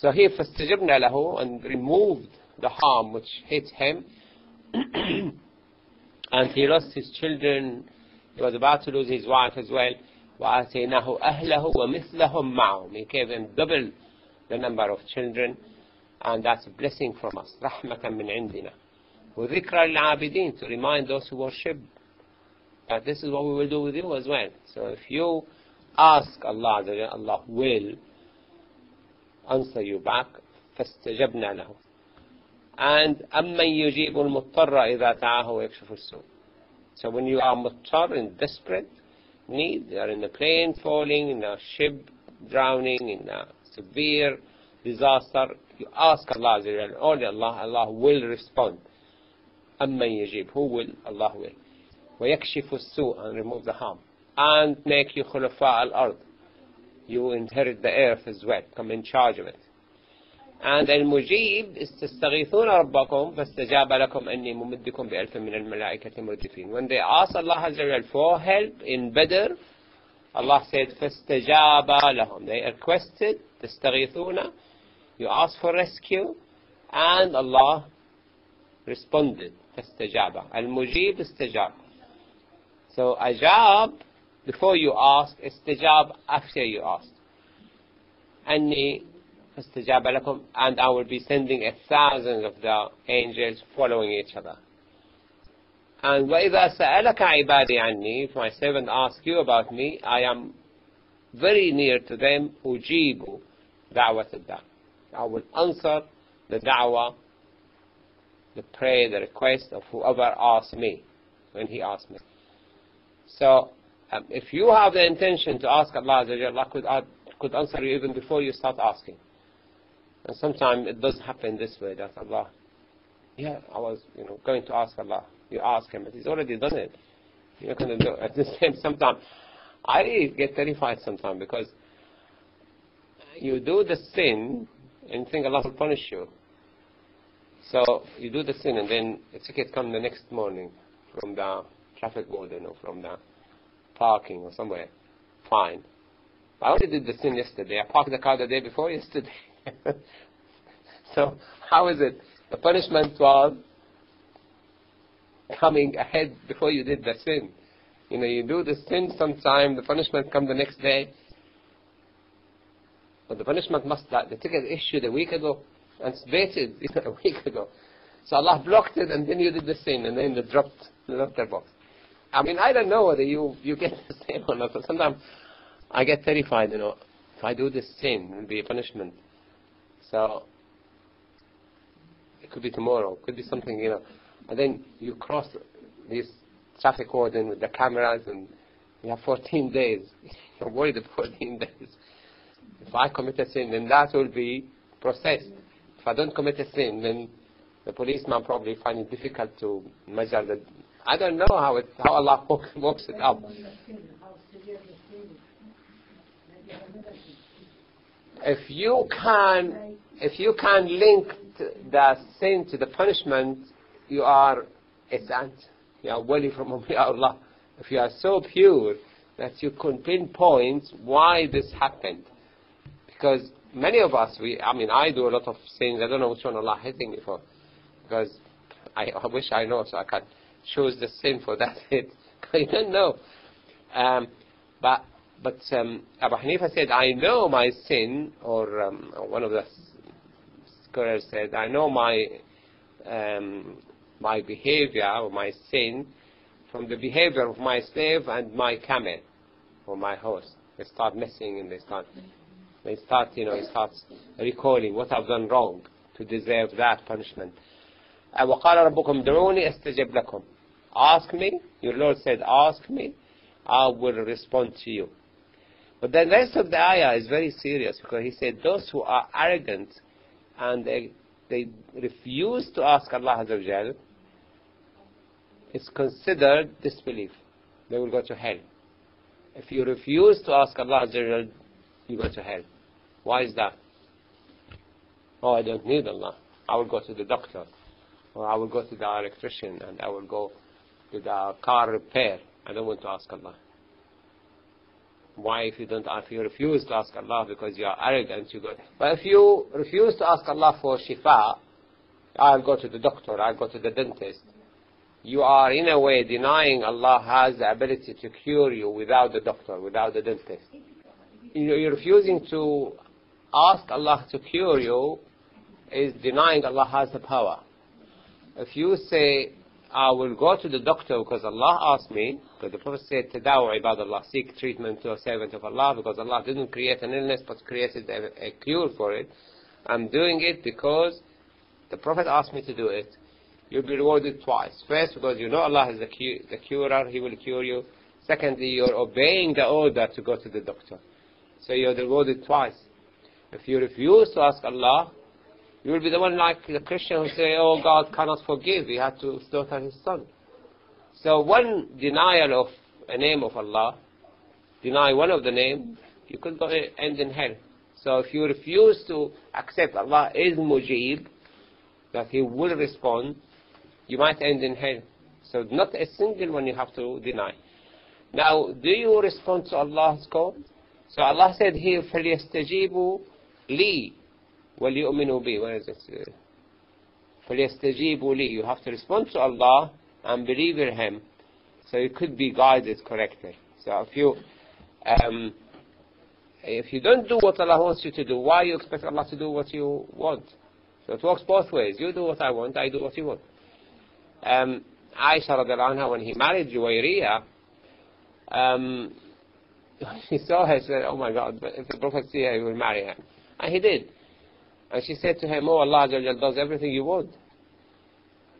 so He فَاسْتَجَبْنَا لَهُ and removed the harm which hit him. And he lost his children. He was about to lose his wife as well. وَآتَيْنَاهُ أَهْلَهُ وَمِثْلَهُمْ مَعَهُمْ. He gave him double the number of children, and that's a blessing from us. رَحْمَةً مِّنْ عِنْدِنَا وَذِكْرًا لِلْعَابِدِينَ, to remind those who worship that this is what we will do with you as well. So if you ask Allah, Allah will answer you back. فَاسْتَجَبْنَا لَهُ. And أَمَّنْ يُجِيبُ الْمُضْطَرَّ إِذَا دَعَاهُ وَيَكْشِفُ السُّوءَ. So when you are muttar, in desperate need, you are in a plane falling, in a ship drowning, in a severe disaster, you ask Allah, only Allah will respond. أَمَّنْ يُجِيبُ, who will? Allah will. وَيَكْشِفُ السُّوءَ, and remove the harm. And make you خُلَفَاءَ الْأَرْضِ, you inherit the earth as well, come in charge of it. And المجيب is تستغيثون ربكم فاستجاب لكم أني ممدكم بألف من الملائكة مردفين. When they asked Allah Azza wa Jal for help in Badr, Allah said فاستجاب لهم. They requested تستغيثون, you asked for rescue, and Allah responded. فاستجاب. المجيب استجاب. So ajab before you ask, istijab after you ask. أني فاستجاب لكم, and I will be sending 1,000 of the angels following each other. And وَإِذَا سَأَلَكَ عِبَادِي عَنِّي, if my servant asks you about me, I am very near to them. أُجِيبُ دَعْوَةَ الدَّاعِ, I will answer the da'wah, the prayer, the request of whoever asks me, when he asks me. So, if you have the intention to ask Allah, Allah could answer you even before you start asking. And sometimes it does happen this way, that Allah, yeah, I was going to ask Allah. You ask Him, but He's already done it. You're going to do it. At the same sometimes, I really get terrified sometimes, because you do the sin and think Allah will punish you. So you do the sin, and then a ticket comes the next morning from the traffic warden or from the parking or somewhere. Fine. I only did the sin yesterday. I parked the car the day before yesterday. So how is it? The punishment was coming ahead before you did the sin. You do the sin sometime, the punishment comes the next day. But the punishment the ticket issued a week ago, and it's dated a week ago. So Allah blocked it, and then you did the sin, and then they dropped the letterbox. I mean, I don't know whether you get the same or not, but sometimes I get terrified, if I do this sin, it will be a punishment. So, it could be tomorrow, it could be something, and then you cross this traffic warden with the cameras, and you have 14 days. You're worried about 14 days. If I commit a sin, then that will be processed. If I don't commit a sin, then the policeman probably find it difficult to measure the... I don't know how Allah works it up. If you can link the sin to the punishment, you are a saint. You are wali from Allah. If you are so pure that you can pinpoint why this happened. Because many of us, I do a lot of sins. I don't know which one Allah hating me for. Because I wish I know, so I can choose the sin for that hit. I don't know. But Abu Hanifa said, I know my sin, or one of the scholars said, I know my behavior or my sin from the behavior of my slave and my camel or my horse. They start messing, and he starts recalling what I've done wrong to deserve that punishment. وَقَالَ رَبُّكُمْ دُعُونِي أَسْتَجِبْ لَكُمْ. Ask me, your Lord said, ask me, I will respond to you. But the rest of the ayah is very serious, because he said those who are arrogant and they refuse to ask Allah Azza wa Jal, it's considered disbelief. They will go to hell. If you refuse to ask Allah Azza wa Jal, you go to hell. Why is that? Oh, I don't need Allah. I will go to the doctor, or I will go to the electrician, and I will go to the car repair. I don't want to ask Allah. Why, if you refuse to ask Allah because you are arrogant, you go. But if you refuse to ask Allah for shifa, I'll go to the doctor, I'll go to the dentist. You are in a way denying Allah has the ability to cure you without the doctor, without the dentist. You're refusing to ask Allah to cure you is denying Allah has the power. If you say, I will go to the doctor because Allah asked me, because the Prophet said, Tadawu ibadallah, seek treatment to a servant of Allah, because Allah didn't create an illness but created a cure for it. I'm doing it because the Prophet asked me to do it. You'll be rewarded twice. First, because you know Allah is the curer, He will cure you. Secondly, you're obeying the order to go to the doctor. So you're rewarded twice. If you refuse to ask Allah, you will be the one like the Christian who say, oh, God cannot forgive, He had to slaughter His son. So one denial of a name of Allah, deny one of the name, you could go end in hell. So if you refuse to accept Allah is Mujib, that He will respond, you might end in hell. So not a single one you have to deny. Now, do you respond to Allah's call? So Allah said here, فَلْيَسْتَجِيبُوا لِي وَلْيُؤْمِنُوا بِي. What is it? فَلْيَسْتَجِيبُوا لِي. You have to respond to Allah and believe in Him, so you could be guided correctly. So if you don't do what Allah wants you to do, why you expect Allah to do what you want? So it works both ways. You do what I want, I do what you want. Aisha radiallahu anha, when he married Juwayriya, she saw her, she said, oh my God, but if the Prophet see her, he will marry her. And he did. And she said to him, oh, Allah does everything you want.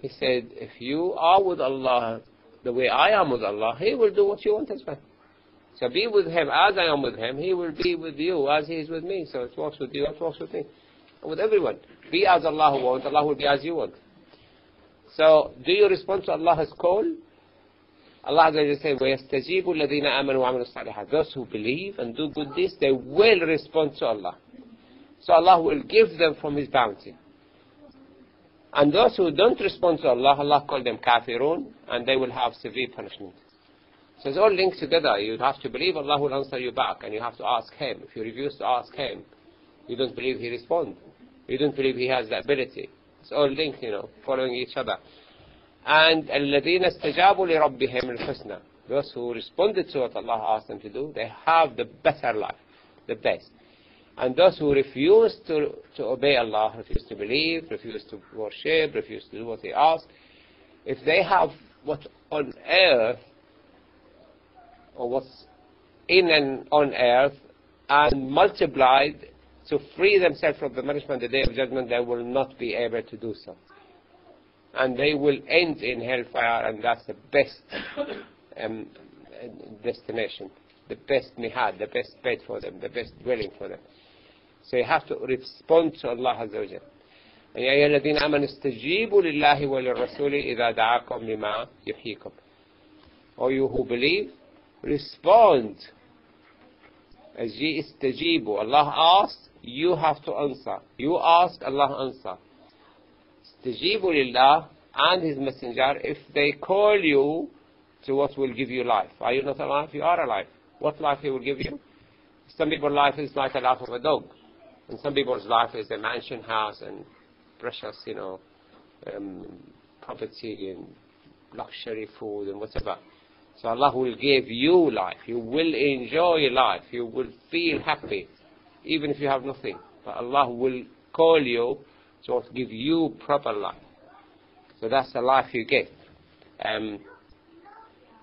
He said, if you are with Allah the way I am with Allah, He will do what you want as well. So be with Him as I am with Him, He will be with you as He is with me. So it works with you, it works with me. With everyone. Be as Allah wants, Allah will be as you want. So, do you respond to Allah's call? Allah Azza says, وَيَسْتَجِيبُ الَّذِينَ آمَنُوا وَعَمِلُوا الصَّالِحَاتِ. Those who believe and do good deeds, they will respond to Allah. So Allah will give them from His bounty. And those who don't respond to Allah, Allah called them kafirun, and they will have severe punishment. So it's all linked together. You have to believe Allah will answer you back, and you have to ask Him. If you refuse to ask Him, you don't believe He responds. You don't believe He has the ability. It's all linked, following each other. And الَّذِينَ اسْتَجَابُوا لِرَبِّهِمْ الْحُسْنَى. Those who responded to what Allah asked them to do, they have the better life, the best. And those who refuse to obey Allah, refuse to believe, refuse to worship, refuse to do what He asked, if they have what's on earth, or what's in and on earth, and multiplied to free themselves from the punishment of the Day of Judgment, they will not be able to do so. And they will end in hellfire, and that's the best destination, the best mihad, the best bed for them, the best dwelling for them. So you have to respond to Allah Azza wa Jalla. يا أيها الذين آمنوا استجيبوا لله وللرسول إذا دعاكم لما يحييكم. Or you who believe, respond. As ye istajibu, Allah asked, you have to answer. You ask, Allah answer. Istajibu lillah and His Messenger if they call you to what will give you life. Are you not alive? You are alive. What life He will give you? Some people's life is like the life of a dog. And some people's life is a mansion house and precious, property and luxury food and whatever. So Allah will give you life. You will enjoy life. You will feel happy, even if you have nothing. But Allah will call you to give you proper life. So that's the life you get.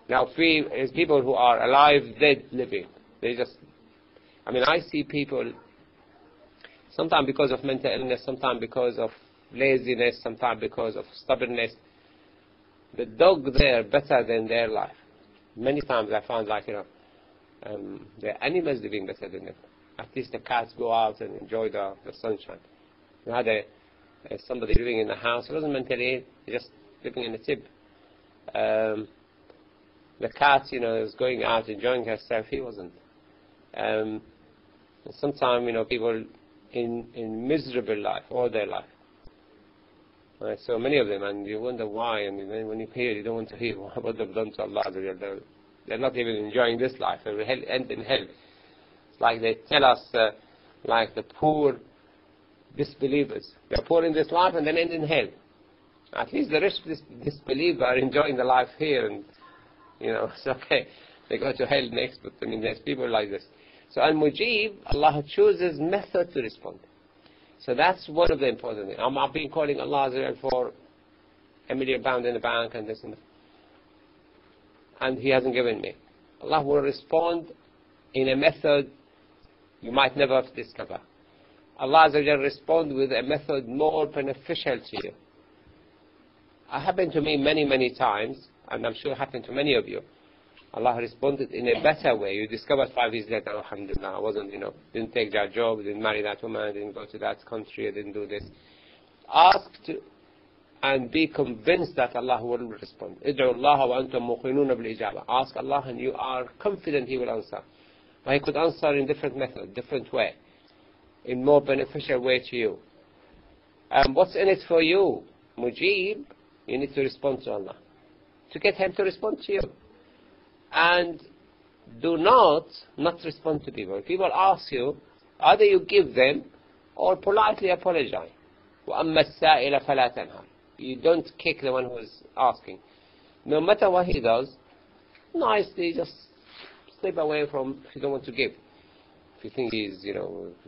Now, as people who are alive, dead, living, I see people, sometimes because of mental illness, sometimes because of laziness, sometimes because of stubbornness, the dog there better than their life. Many times I found the animals living better than them. At least the cats go out and enjoy the sunshine. We had somebody living in the house. He wasn't mentally ill, just living in a tib. The cat, was going out enjoying herself. He wasn't. Sometimes, people in miserable life all their life. So many of them, and you wonder why. And then when you hear, you don't want to hear what they've done to Allah. They're not even enjoying this life. They will end in hell. It's like they tell us, like the poor disbelievers. They're poor in this life and then end in hell. At least the rich disbelievers are enjoying the life here, and it's okay. They go to hell next. But there's people like this. So AlMujeeb, Allah chooses method to respond. So that's one of the important things. I've been calling Allah for £1 million in the bank and this and that. And He hasn't given me. Allah will respond in a method you might never discover. Allah respond with a method more beneficial to you. It happened to me many, many times, and I'm sure it happened to many of you. Allah responded in a better way. You discovered 5 years later, alhamdulillah, I wasn't, didn't take that job, didn't marry that woman, didn't go to that country, I didn't do this. Ask and be convinced that Allah will respond. ادعوا الله وأنتم موقنون بالإجابة. Ask Allah and you are confident He will answer. But He could answer in different method, different way, in more beneficial way to you. What's in it for you? Mujeeb, you need to respond to Allah. To get Him to respond to you. And do not respond to people. If people ask you, either you give them or politely apologize. وَأَمَّا السَّائِلَ فَلَا تَنْهَرْ. You don't kick the one who is asking. No matter what he does, nicely just step away from if you don't want to give. If you think he's,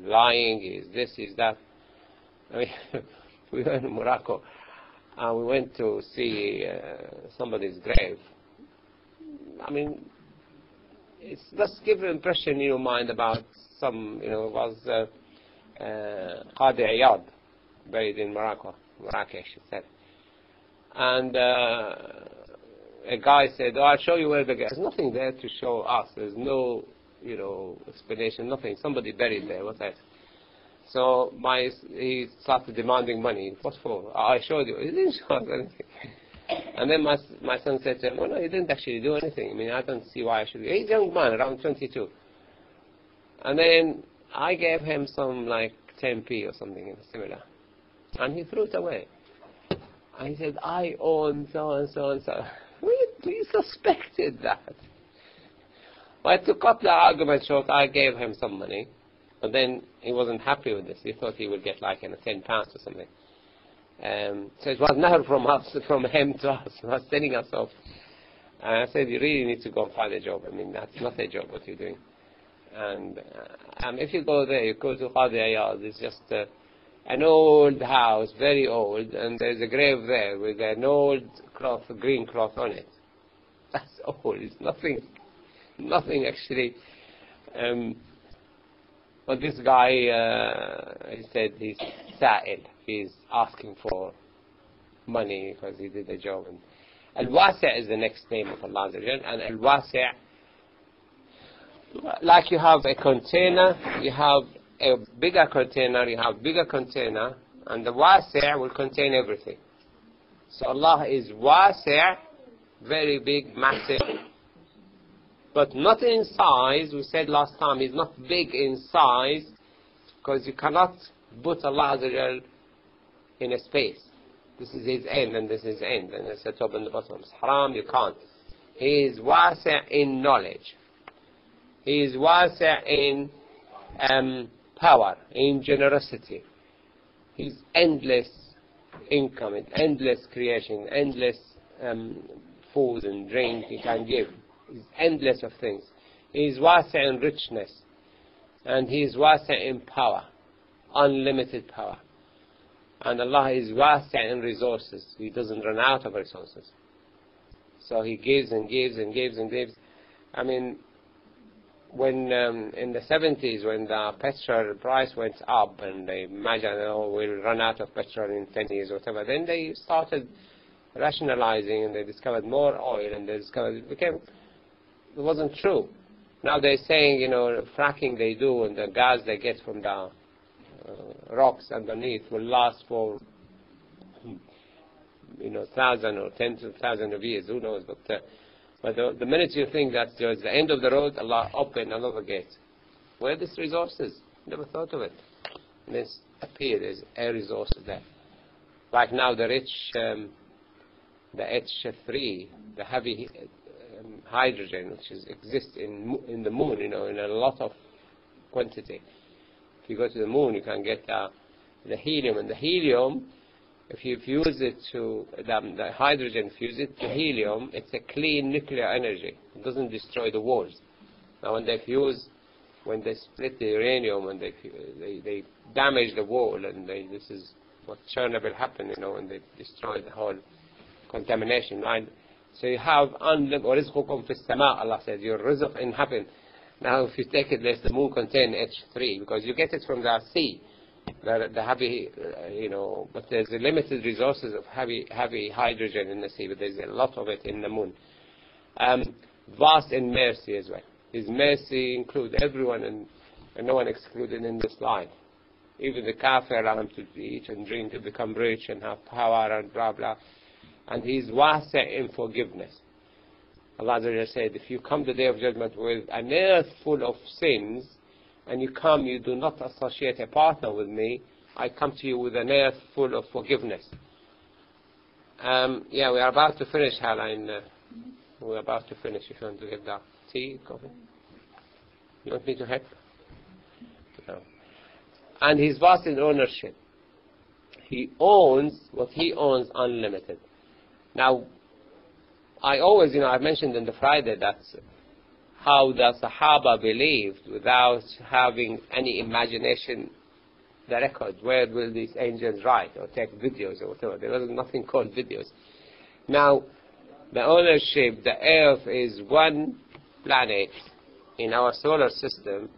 lying, he's this, he's that. We were in Morocco and we went to see somebody's grave. It's just give an impression in your mind about some, it was Qadi Iyad, buried in Morocco, Marrakesh, it said. And a guy said, "Oh, I'll show you where there's nothing there to show us. There's no, explanation, nothing. Somebody buried there. What's that?" So he started demanding money. What for? I showed you. He didn't show us anything. And then my son said to him, "Well, no, he didn't actually do anything. I mean, I don't see why I should." He's a young man, around 22. And then I gave him some 10p or something similar, and he threw it away. And he said, "I own so and so and so." We suspected that. Well, to cut the argument short, I gave him some money, but then he wasn't happy with this. He thought he would get £10 or something. So it was never from us, from him to us. He was telling us off. And I said, "You really need to go and find a job. I mean, that's not a job what you're doing." And if you go there, you go to Qadi Ayaz, it's just an old house, very old, and there's a grave there with an old cloth, green cloth on it. That's all. It's nothing actually. But this guy, he said he's sa'il. He's asking for money because he did a job. And Al-Wasi' is the next name of Allah Azza wa Jal. And Al-Wasi', like you have a container, you have a bigger container, and the Wasi' will contain everything. So Allah is Wasi', very big, massive, but not in size. We said last time, He's not big in size, because you cannot put Allah Azza wa Jal in a space. This is His end, and this is His end, and it's the top and the bottom. It's haram, you can't. He is Wasi' in knowledge. He is Wasi' in power, in generosity. He's endless income, endless creation, endless food and drink He can give. He's endless of things. He's Wasi' in richness, and He's Wasi' in power, unlimited power. And Allah is Wasi' in resources. He doesn't run out of resources. So He gives and gives and gives and gives. I mean, when in the 70s, when the petrol price went up and they imagined, we'll run out of petrol in 10 years or whatever, then they started rationalizing, and they discovered more oil, and they discovered it wasn't true. Now they're saying, fracking they do, and the gas they get from the rocks underneath will last for 1,000 or 10,000 of years, who knows, but the minute you think that there's the end of the road, Allah opened another gate. Where are these resources? Never thought of it. And this appeared as a resource there. Like now the rich, the H3, the heavy hydrogen, which exists in the moon, in a lot of quantity. If you go to the moon, you can get the helium, and the helium, if you fuse it to the hydrogen, fuse it to helium, it's a clean nuclear energy. It doesn't destroy the walls. Now when they split the uranium, and they damage the wall, and this is what Chernobyl happened, when they destroyed the whole contamination. Right? So you have وَرِزْقُكُمْ فِي السَّمَاءِ, Allah said, your rizq in heaven. Now if you take it, the moon contains H3, because you get it from the sea. The heavy, but there's a limited resources of heavy hydrogen in the sea, but there's a lot of it in the moon. Vast in mercy as well. His mercy includes everyone, and no one excluded in this line. Even the kafir allow him to eat and drink, to become rich and have power and blah blah. And He's Wasi' in forgiveness. Allah said, if you come the day of judgment with an earth full of sins, and you do not associate a partner with me, I come to you with an earth full of forgiveness. We are about to finish, Haline. We're about to finish. If you want to give the tea, coffee. You want me to help? No. And He's vast in ownership. He owns what He owns unlimited. Now, I always, I mentioned in the Friday that how the Sahaba believed without having any imagination, the record, where will these angels write or take videos or whatever. There was nothing called videos. Now, the ownership, the Earth is one planet in our solar system,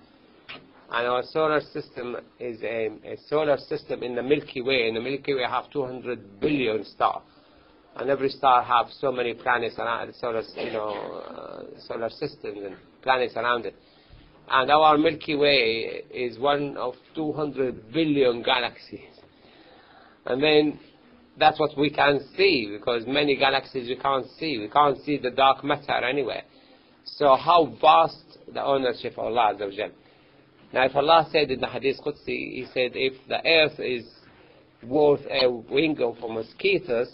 and our solar system is a solar system in the Milky Way. In the Milky Way have 200 billion stars. And every star have so many planets around solar systems and planets around it. And our Milky Way is one of 200 billion galaxies. And then that's what we can see, because many galaxies we can't see. We can't see the dark matter anywhere. So how vast the ownership of Allah Azza wa Jal. Now if Allah said in the Hadith Qudsi, He said, if the earth is worth a wing of mosquitoes,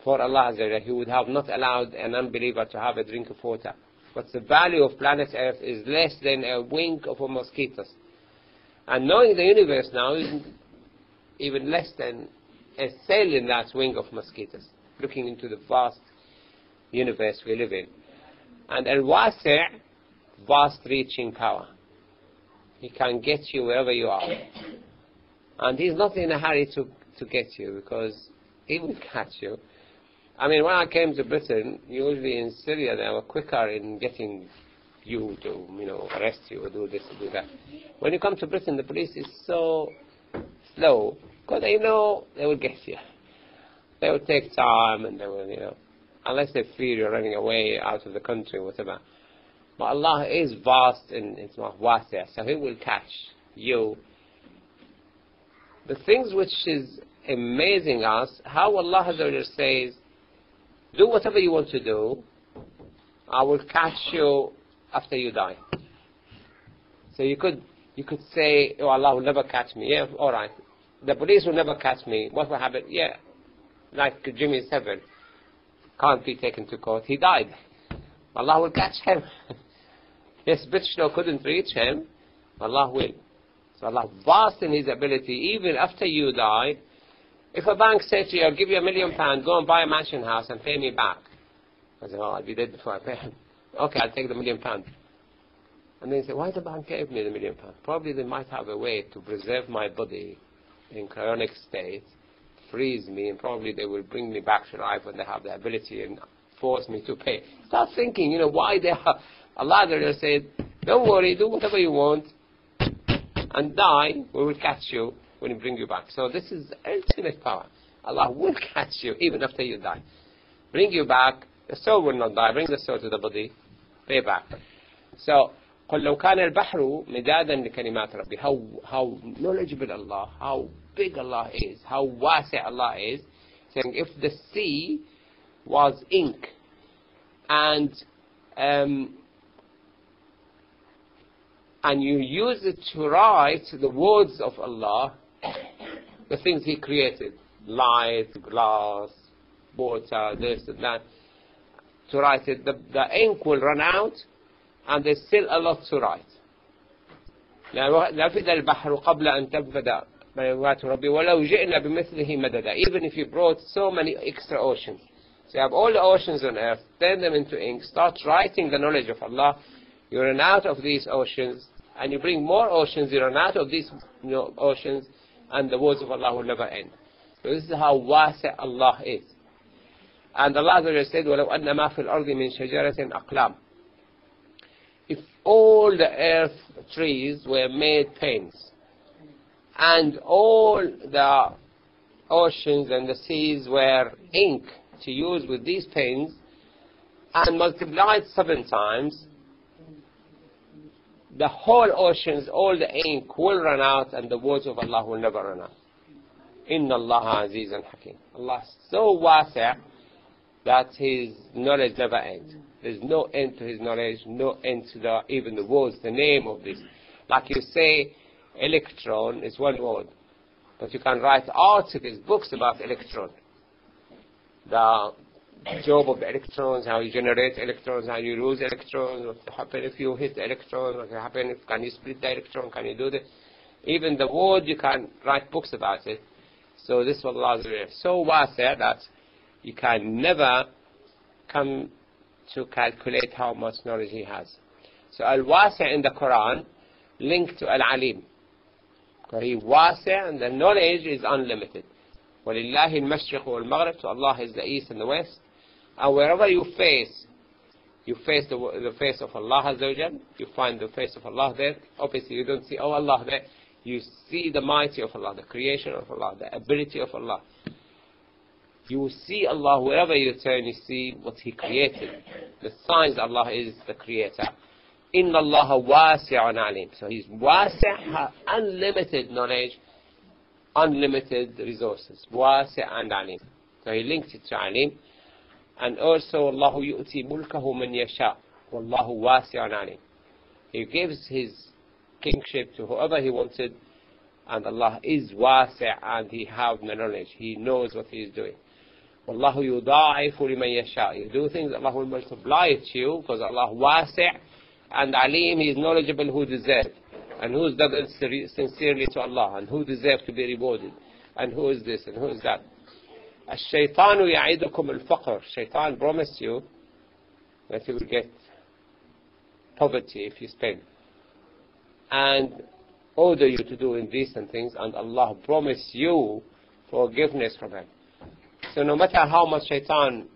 for Allah Azza wa Jal, He would have not allowed an unbeliever to have a drink of water. But the value of planet Earth is less than a wing of a mosquitoes. And knowing the universe now is even less than a cell in that wing of mosquitoes, looking into the vast universe we live in. And Al-Wasi', vast reaching power. He can get you wherever you are. And He's not in a hurry to get you, because He will catch you. I mean, when I came to Britain, usually in Syria they were quicker in getting you to, arrest you or do this or do that. When you come to Britain, the police is so slow, because they know they will get you. They will take time, and they will, unless they fear you're running away out of the country or whatever. But Allah is vast in wasi', so He will catch you. The things which is amazing us, how Allah says, do whatever you want to do, I will catch you after you die. So you could say, oh, Allah will never catch me. Yeah, all right. The police will never catch me. What will happen? Yeah, like Jimmy Savile, can't be taken to court. He died. Allah will catch him. Yes, British law couldn't reach him. Allah will. So Allah vast in His ability, even after you die. If a bank says to you, I'll give you £1 million, go and buy a mansion house and pay me back. I say, oh, I'll be dead before I pay him. Okay, I'll take the £1 million. And then you say, why the bank gave me the £1 million? Probably they might have a way to preserve my body in cryonic state, freeze me, and probably they will bring me back to life when they have the ability and force me to pay. Start thinking, why they have... Allah said, don't worry, do whatever you want, and die, we will catch you when we bring you back. So this is ultimate power. Allah will catch you even after you die. Bring you back, the soul will not die, bring the soul to the body, pay back. So, قُلْ لَوْ كَانَ الْبَحْرُ مِدَادًا لِكَلِمَاتِ رَبِّي. How knowledgeable Allah, how big Allah is, how wasi' Allah is, saying if the sea was ink, and you use it to write the words of Allah, the things He created, light, glass, water, this and that, to write it, the ink will run out, and there's still a lot to write. لَفِدَ الْبَحْرُ قَبْلَ أَن تَنْفَدَ كَلِمَاتُ رَبِّي وَلَوْ جِئْنَا بِمِثْلِهِ مَدَدًا. Even if you brought so many extra oceans. So you have all the oceans on earth, turn them into ink, start writing the knowledge of Allah, you run out of these oceans, and you bring more oceans, you run out of these oceans, and the words of Allah will never end. So this is how wasi' Allah is. And Allah said, وَلَوْ أَنَّ مَا فِي الْأَرْضِ مِنْ شَجَرَةٍ أَقْلَامٍ. If all the earth trees were made pens, and all the oceans and the seas were ink to use with these pens, and multiplied 7 times, the whole oceans, all the ink will run out, and the words of Allah will never run out. Inna Allah Azizan Hakim. Allah is so wasi' that His knowledge never ends. There's no end to His knowledge, no end to even the words, the name of this. Like you say, electron is one word, but you can write articles, books about electron. The job of the electrons, how you generate electrons, how you lose electrons, what will happen if you hit the electron, what will happen if, can you split the electron, can you do this? Even the word, you can write books about it. So this is what Allah is so wasi' that you can never come to calculate how much knowledge He has. So Al-Wasi' in the Quran linked to Al-Alim. He wasi' and the knowledge is unlimited. وَلِلَّهِ الْمَشْرِقُ وَالْمَغْرِبُ. So Allah is the east and the west. And wherever you face the face of Allah Azza wa Jal, you find the face of Allah there. Obviously you don't see, oh, Allah there. You see the mighty of Allah, the creation of Allah, the ability of Allah. You will see Allah wherever you turn. You see what He created. The signs Allah is the Creator. Inna Allah wasi'un alim. So He's wasi', unlimited knowledge, unlimited resources. Wasi' and alim. So He links it to alim. And also, Allahu yu'ti mulkahu man yasha. Wallahu wasi'un alim. He gives His kingship to whoever He wanted. And Allah is wasi' and He has the knowledge. He knows what He is doing. Wallahu yudha'ifu liman yasha. You do things, Allah will multiply it to you, because Allah wasi' and alim. He is knowledgeable who deserves, and who is done sincerely to Allah, and who deserves to be rewarded, and who is this and who is that. الشيطان يعيدكم الفقر. Shaitan promised you that you will get poverty if you spend, and order you to do indecent things, and Allah promised you forgiveness from Him. So no matter how much Shaitan,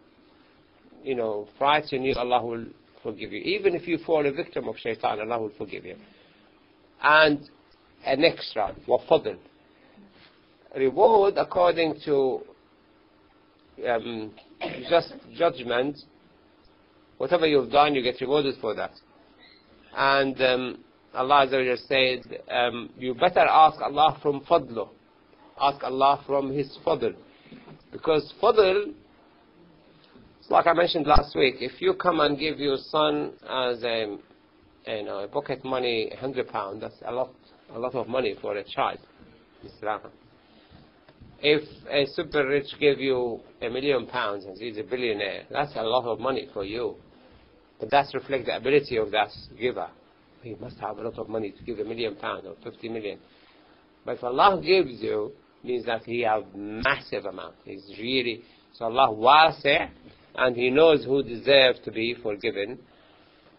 frighten you, Allah will forgive you. Even if you fall a victim of Shaitan, Allah will forgive you. And an extra, وَفَضْل. Reward according to just judgment. Whatever you've done, you get rewarded for that. And Allah Azza wa Jalla said, you better ask Allah from fadlu. Ask Allah from His fadl. Because fadl, like I mentioned last week, if you come and give your son as a pocket money, £100, that's a lot of money for a child. If a super rich give you £1 million and he's a billionaire, that's a lot of money for you. But that reflects the ability of that giver. He must have a lot of money to give £1 million or 50 million. But if Allah gives you, means that He has massive amount. He's really, so Allah wasi', and He knows who deserves to be forgiven.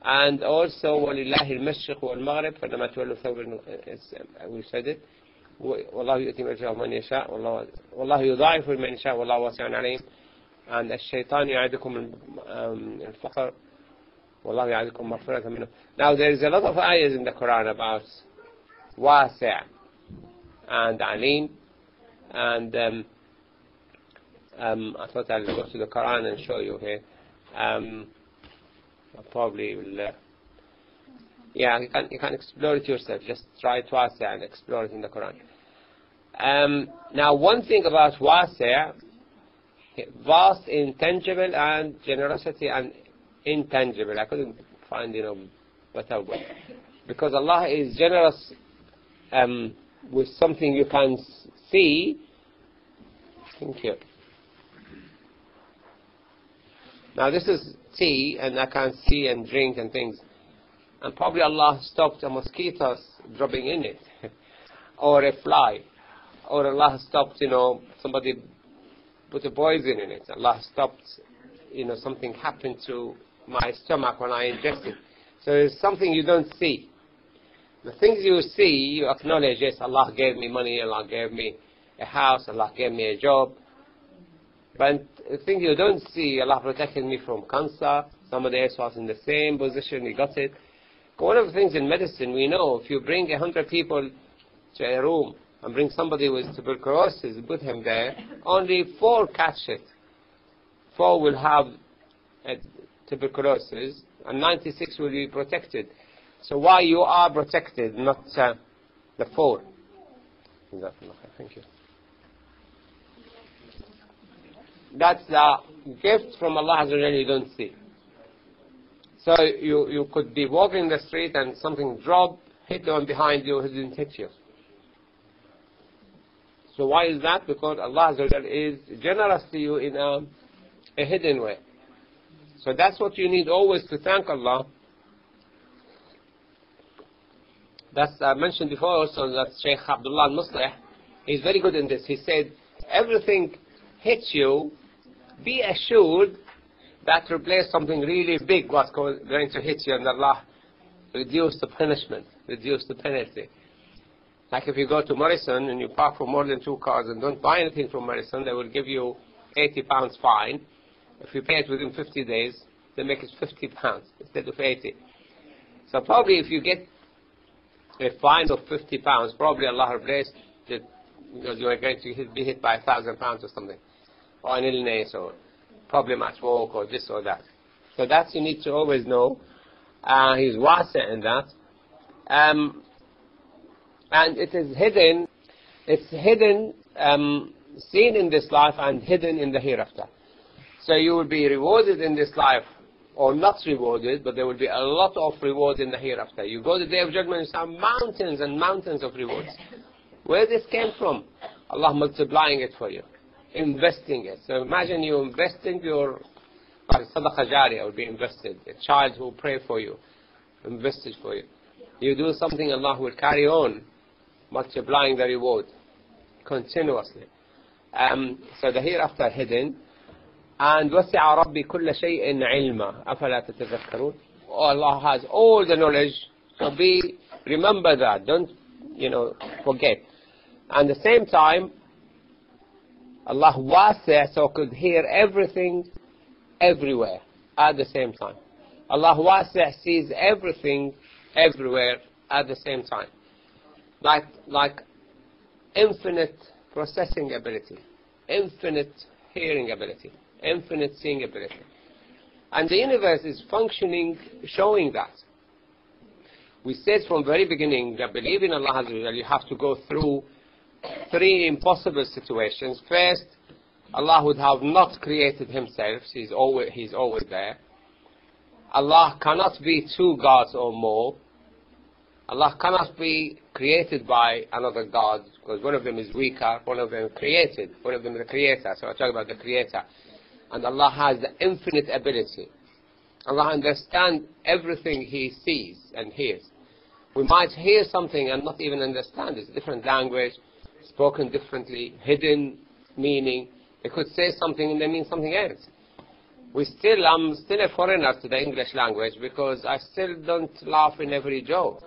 And also, وَلِلَّهِ الْمَشْرِقُ وَالْمَغْرِبِ فَلَمَا تُوَلُّوا ثَوْبًا, we said it. وَاللَّهُ يُؤْتِي مَنْ يَشَاءُ مَنْ يَشَاءُ وَاللَّهُ يُضَاعِفُ لِمَنْ يَشَاءُ وَاللَّهُ وَاسِعٌ عَلِيمٌ. And الشيطان يعدكم الفقر والله يعدكم مغفرة منه. Now there is a lot of ayahs in the Quran about wasi' and alim. And I thought I'll go to the Quran and show you here. I probably will. You can explore it yourself. Just try to wasi' and explore it in the Quran. Now, one thing about wasi', vast, intangible, and generosity and intangible. I couldn't find better word, because Allah is generous with something you can see. Thank you. Now this is tea, and I can see and drink and things, and probably Allah stopped a mosquito dropping in it, or a fly, or Allah stopped, somebody put a poison in it. Allah stopped, something happened to my stomach when I ingested. So it's something you don't see. The things you see, you acknowledge, yes, Allah gave me money, Allah gave me a house, Allah gave me a job. But the things you don't see, Allah protected me from cancer, somebody else was in the same position, he got it. One of the things in medicine, we know, if you bring 100 people to a room and bring somebody with tuberculosis, put him there, only 4 catch it. 4 will have tuberculosis, and 96 will be protected. So why you are protected, not the 4? Thank you. That's a gift from Allah Azza wa Jalla you don't see. So you could be walking in the street and something drop, hit the one behind you, who didn't hit you. So why is that? Because Allah Azza wa Jalla is generous to you in a hidden way. So that's what you need always to thank Allah. That's mentioned before also, that Shaykh Abdullah al-Muslih, he's very good in this. He said, everything hits you, be assured that replace something really big what's going to hit you, and Allah reduce the punishment, reduce the penalty. Like if you go to Morrison and you park for more than 2 cars and don't buy anything from Morrison, they will give you £80 fine. If you pay it within 50 days, they make it £50 instead of 80. So probably if you get a fine of £50, probably Allah replaced it, because you are going to be hit by £1,000 or something. or an illness, or problem at work, or this or that. So that you need to always know. He's wasi' in that. And it is hidden, it's hidden, seen in this life and hidden in the hereafter. So you will be rewarded in this life, or not rewarded, but there will be a lot of reward in the hereafter. You go to the Day of Judgment, you have mountains and mountains of rewards. Where this came from? Allah multiplying it for you, investing it. So imagine you investing your sadaqah jariyah will be invested. A child who will pray for you, invested for you. You do something, Allah will carry on multiplying the reward continuously. So the hereafter hidden. And وَسِعَ رَبِّي كُلَّ شَيْءٍ عِلْمًا أَفَلَا تَتَذَكَّرُونَ. Allah has all the knowledge, so remember that, don't forget. And at the same time, Allah wasi', so could hear everything everywhere at the same time. Allah wasi' sees everything everywhere at the same time. Like infinite processing ability, infinite hearing ability, infinite seeing ability. And the universe is functioning, showing that. We said from very beginning that believe in Allah Azza wa Jalla, you have to go through 3 impossible situations. First, Allah would have not created himself, He's always there. Allah cannot be 2 gods or more. Allah cannot be created by another God, because one of them is weaker, one of them created, one of them is the creator. So I talk about the creator. And Allah has the infinite ability. Allah understands everything He sees and hears. We might hear something and not even understand. It's a different language, spoken differently, hidden meaning. They could say something and they mean something else. I'm still a foreigner to the English language, because I still don't laugh in every joke.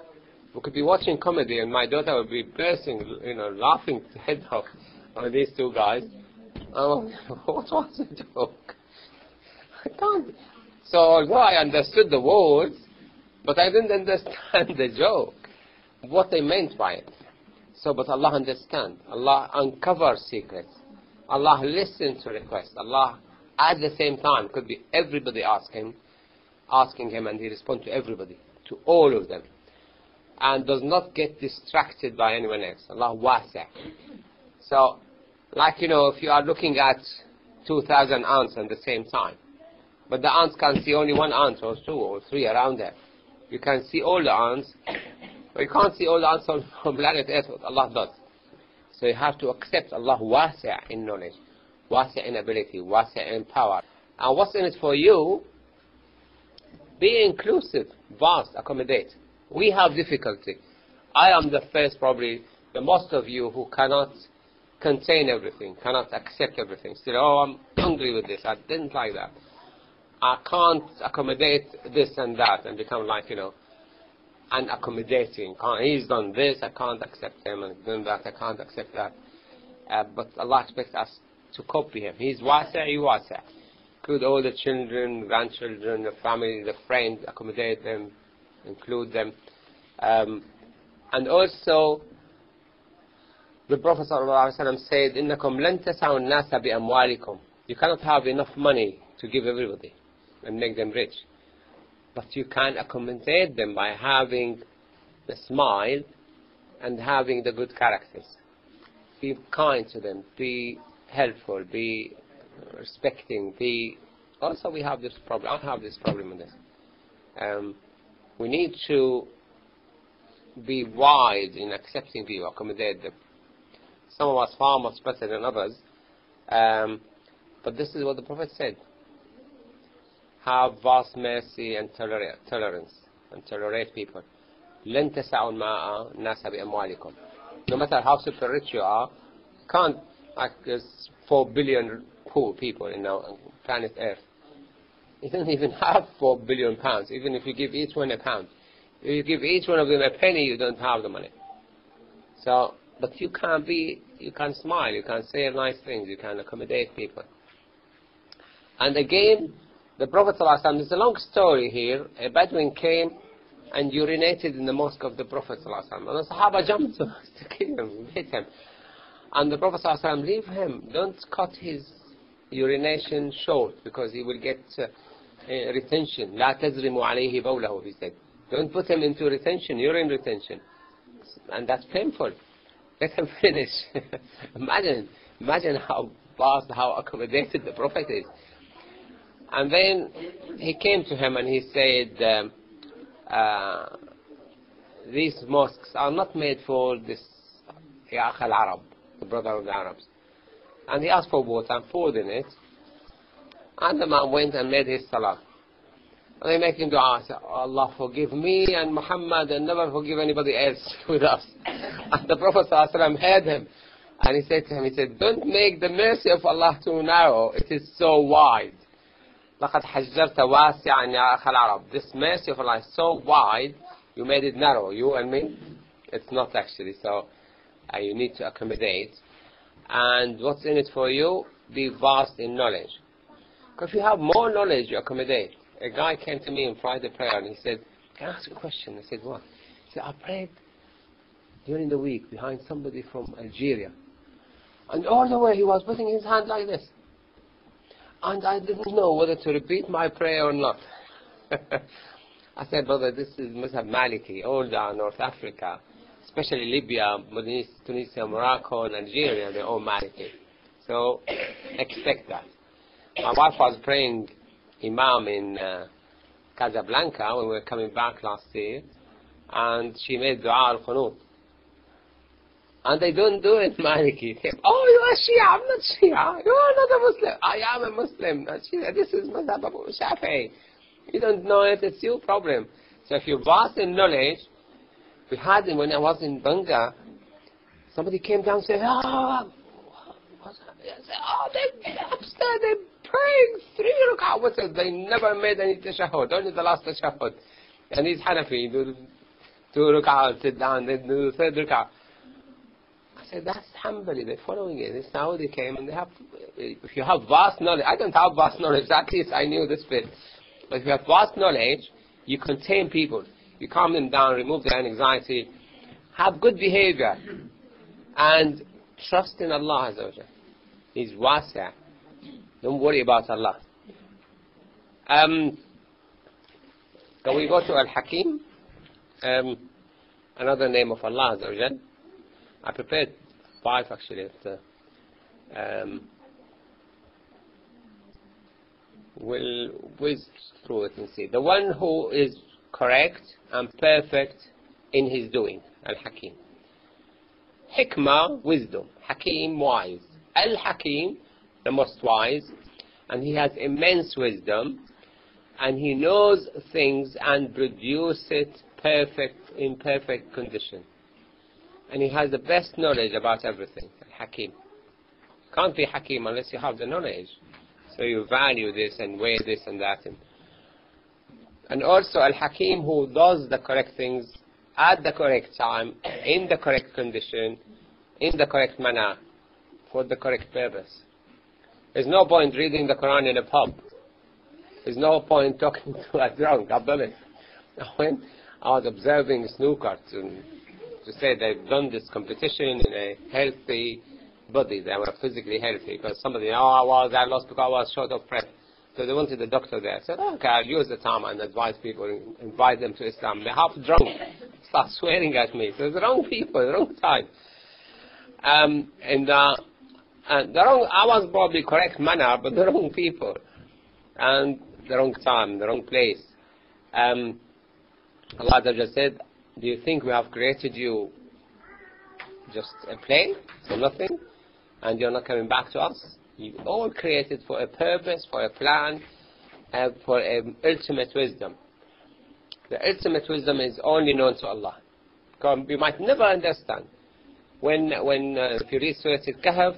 We could be watching comedy and my daughter would be bursting, laughing to head off on these 2 guys. What was the joke? I can't. So although I understood the words, but I didn't understand the joke, what they meant by it. So, but Allah understands. Allah uncovers secrets. Allah listens to requests. Allah, at the same time, could be everybody asking Him, and He responds to everybody, to all of them. And does not get distracted by anyone else. Allah wasi'. So, if you are looking at 2,000 ants at the same time, but the ants can see only 1 ant or 2 or 3 around there. You can see all the ants, but you can't see all the ants on planet Earth, what Allah does. So you have to accept Allah wasi' in knowledge, wasi' in ability, wasi' in power. And what's in it for you? Be inclusive, vast, accommodate. We have difficulty. I am the first, probably the most of you, who cannot contain everything, cannot accept everything. Still, I'm hungry with this, I didn't like that. I can't accommodate this and that, and become unaccommodating. He's done this, I can't accept him, and done that, I can't accept that. But Allah expects us to copy Him. He's wasi', wasi'. Include all the children, grandchildren, the family, the friends, accommodate them, include them. And also, the Prophet ﷺ said, إِنَّكُمْ لَن تَسَعُوا النَّاسَ بِأَمْوَالِكُمْ. You cannot have enough money to give everybody and make them rich. But you can accommodate them by having the smile and having the good characters. Be kind to them, be helpful, be respecting, Also we have this problem, I have this problem with this. We need to be wise in accepting people, accommodate them. Some of us far much better than others. But this is what the Prophet said. Have vast mercy and tolerance, and tolerate people. لن تسعوا الناس بأموالكم. No matter how super rich you are, can't, there's 4 billion poor people in our planet Earth. You don't even have 4 billion pounds, even if you give each one a pound. If you give each one of them a penny, you don't have the money. So, but you can smile, you can say nice things, you can accommodate people. And again, the Prophet ﷺ, there's a long story here. A Bedouin came and urinated in the mosque of the Prophet ﷺ. And the Sahaba jumped to kill him, hit him. And the Prophet ﷺ, leave him, don't cut his urination short because he will get retention. لا تزرموا عليه بوله, he said. Don't put him into retention, urine retention. And that's painful. Let him finish. Imagine how vast, how accommodated the Prophet is. And then he came to him and he said, these mosques are not made for this Ya Akh al-Arab, the brother of the Arabs. And he asked for water and food in it. And the man went and made his salah. And they make him dua, say, Allah forgive me and Muhammad and never forgive anybody else with us. And the Prophet ﷺ heard him. And he said to him, he said, don't make the mercy of Allah too narrow. It is so wide. لَقَدْ حَجَّرْتَ وَاسِعًا يَا أَخَ الْعَرَبِ. This mercy of Allah is so wide, you made it narrow. You and me, it's not actually. So you need to accommodate. And what's in it for you? Be vast in knowledge. Because if you have more knowledge, you accommodate. A guy came to me in Friday prayer and he said, can I ask you a question? I said, what? He said, I prayed during the week behind somebody from Algeria. And all the way he was putting his hand like this. And I didn't know whether to repeat my prayer or not. I said, brother, this is Mazhab Maliki, all down North Africa, especially Libya, Tunisia, Morocco, and Algeria, they're all Maliki. So expect that. My wife was praying Imam in Casablanca when we were coming back last year, and she made dua al-Qunut. And they don't do it Maliki. They say, oh, you are Shia, I'm not Shia. You are not a Muslim. I am a Muslim. This is Mazhab Abu Shafi'i. You don't know it, it's your problem. So if you're vast in knowledge, we had it when I was in Banga, somebody came down and said, what's that? I said, they're upstairs, they're praying 3 rak'ah. They never made any tashahhud, only the last tashahhud. And he's Hanafi, do 2 rak'ah, sit down, then do the 3rd rak'ah. I said, that's Hanbali, they're following it. This now they came and they have, if you have vast knowledge, I don't have vast knowledge, at least I knew this bit. But if you have vast knowledge, you contain people. You calm them down, remove their anxiety, have good behavior, and trust in Allah Azza wa Jalla. He's wasi'. Don't worry about Allah. Can we go to AlHakeem? Another name of Allah Azza wa Jalla. I prepared 5 actually. We'll whiz through it and see. The one who is correct and perfect in his doing. AlHakeem. Hikmah, wisdom. Hakeem, wise. AlHakeem, the most wise. And he has immense wisdom. And he knows things and produces it in perfect condition. And he has the best knowledge about everything. AlHakeem. Can't be Hakeem unless you have the knowledge. So you value this and weigh this and that. And also AlHakeem, who does the correct things at the correct time, in the correct condition, in the correct manner, for the correct purpose. There's no point reading the Quran in a pub. There's no point talking to a drunk. I've done it. When I was observing snooker to say they've done this competition in a healthy body, they were physically healthy, because somebody, I lost because I was short of breath. So they wanted the doctor there. I said, okay, I'll use the time and advise people, invite them to Islam. They're half drunk, start swearing at me. So the wrong people, the wrong time. And the wrong, I was probably correct manner, but the wrong people. And the wrong time, the wrong place. Allah just said, do you think we have created you just a play, for nothing, and you're not coming back to us? You all created for a purpose, for a plan, for an ultimate wisdom. The ultimate wisdom is only known to Allah. We might never understand. When if you read Surah Al-Kahf,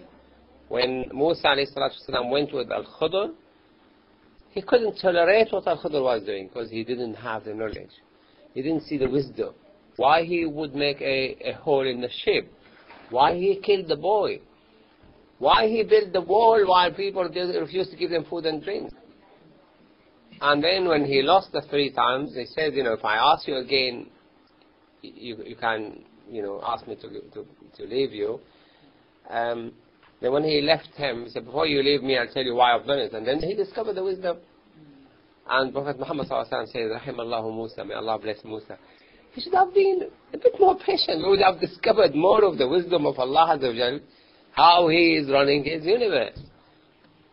when Musa ﷺ went with Al-Khudr, he couldn't tolerate what Al-Khudr was doing because he didn't have the knowledge. He didn't see the wisdom. Why he would make a hole in the ship? Why he killed the boy? Why he built the wall while people refused to give them food and drink? And then when he lost the 3 times, he said, if I ask you again, you can, ask me to leave you. Then when he left him, he said, before you leave me, I'll tell you why I've done it. And then he discovered the wisdom. And Prophet Muhammad says, Rahimallahu Musa, may Allah bless Musa. He should have been a bit more patient. We would have discovered more of the wisdom of Allah Azza wa Jal, how He is running His universe.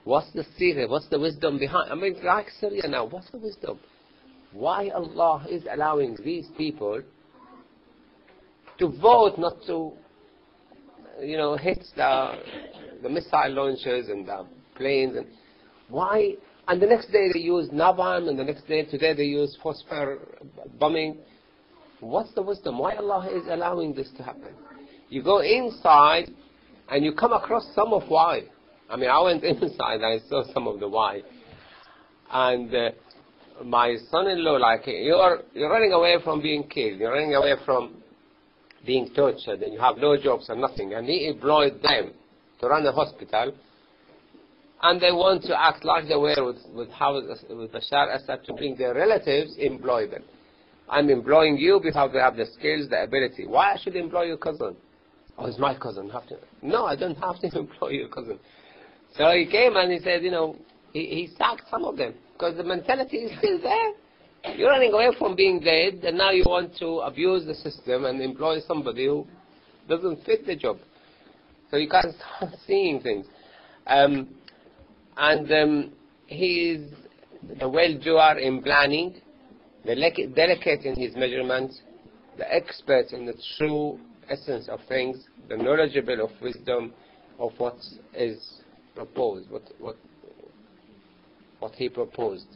What's the secret? What's the wisdom behind? I mean, like Syria now, what's the wisdom? Why Allah is allowing these people to vote not to, hit the missile launchers and the planes, and why? And the next day they use Navan, and the next day, today they use phosphor bombing. What's the wisdom? Why Allah is allowing this to happen? You go inside and you come across some of why. I mean, I went inside and I saw some of the why. And my son-in-law, you're running away from being killed, you're running away from being tortured, and you have no jobs and nothing. And he employed them to run a hospital, and they want to act like they were with Bashar Assad to bring their relatives, employ them. I'm employing you because they have the skills, the ability. Why I should employ your cousin? Oh, it's my cousin. No, I don't have to employ your cousin. So he came and he said, he sacked some of them because the mentality is still there. You're running away from being dead, and now you want to abuse the system and employ somebody who doesn't fit the job. So you can't start seeing things. He is a well-doer in planning, delicate in his measurements, the expert in the true essence of things, the knowledgeable of wisdom of what is proposed, what he proposed.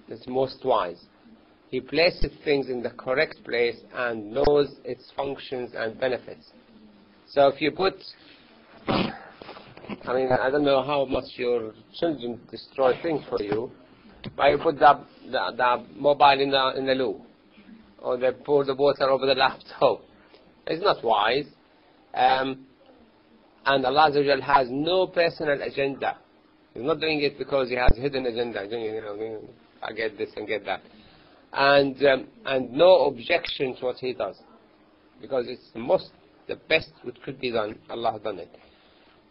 It's most wise. He places things in the correct place and knows its functions and benefits. So if you put, I don't know how much your children destroy things for you, but you put the mobile in the loo, or they pour the water over the laptop. It's not wise. And Allah Azza wa Jal has no personal agenda. He's not doing it because He has a hidden agenda. I get this and get that. And no objection to what He does. Because it's the best which could be done. Allah has done it.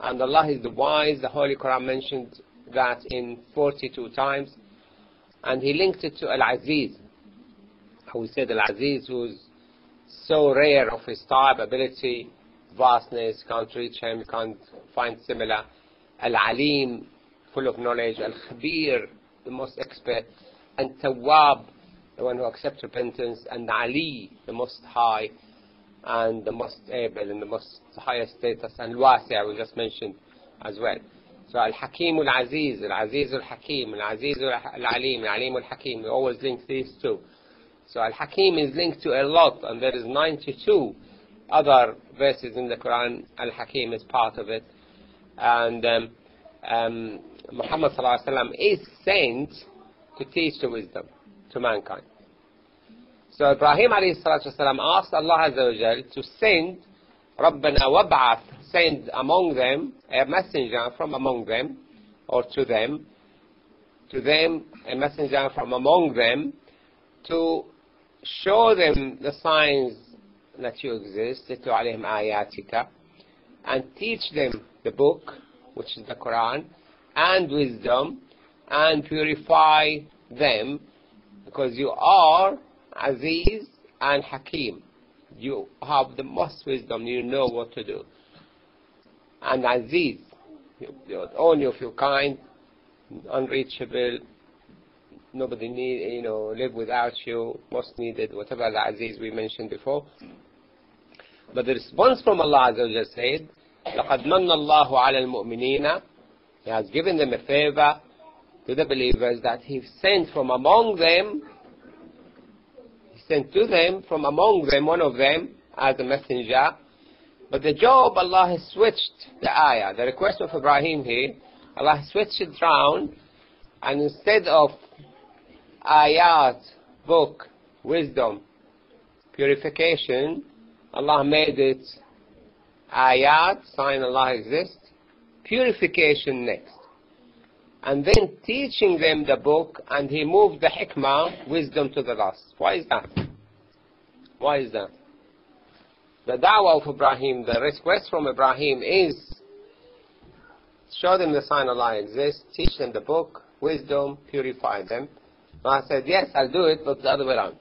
And Allah is the wise. The Holy Quran mentioned that in 42 times. And He linked it to Al-Aziz. We said Al-Aziz, who's so rare of His type, ability, vastness, can't reach Him, can't find similar. Al-Alim, full of knowledge. Al-Khabir, the most expert. And Tawwab, the one who accepts repentance. And Ali, the most high, and the most able, and the most highest status. And Al-Wasع, we just mentioned as well. So Al-Hakeem Al-Aziz, Al-Aziz Al-Hakeem, Al-Aziz Al-Alim, Al-Alim Al-Hakeem. We always link these two. So Al-Hakeem is linked to a lot, and there is 92 other verses in the Quran. Al-Hakeem is part of it. And Muhammad sallallahu alaihi wasallam is sent to teach the wisdom to mankind. So Ibrahim alayhi salatu wasalam asked Allah Azza wa Jal to send Rabbana wab'ath, send among them a messenger from among them, or to them a messenger from among them, to show them the signs that you exist, to alayhim ayatika, and teach them the book, which is the Quran, and wisdom, and purify them, because you are Aziz and Hakeem. You have the most wisdom, you know what to do. And Aziz, you're only of your kind, unreachable, nobody live without you, most needed, whatever the Aziz we mentioned before. But the response from Allah Azza wa Jalla said, لَقَدْ مَنَّ اللَّهُ عَلَى الْمُؤْمِنِينَ. He has given them a favor to the believers that He sent from among them, He sent to them from among them, one of them, as a messenger. But the job, Allah has switched the ayah, the request of Ibrahim here, Allah has switched it round, and instead of ayat, book, wisdom, purification, Allah made it ayat, sign Allah exists, purification next. And then teaching them the book, and He moved the hikmah, wisdom, to the last. Why is that? Why is that? The da'wah of Ibrahim, the request from Ibrahim is show them the sign Allah exists, teach them the book, wisdom, purify them. And I said, yes, I'll do it, but the other way around.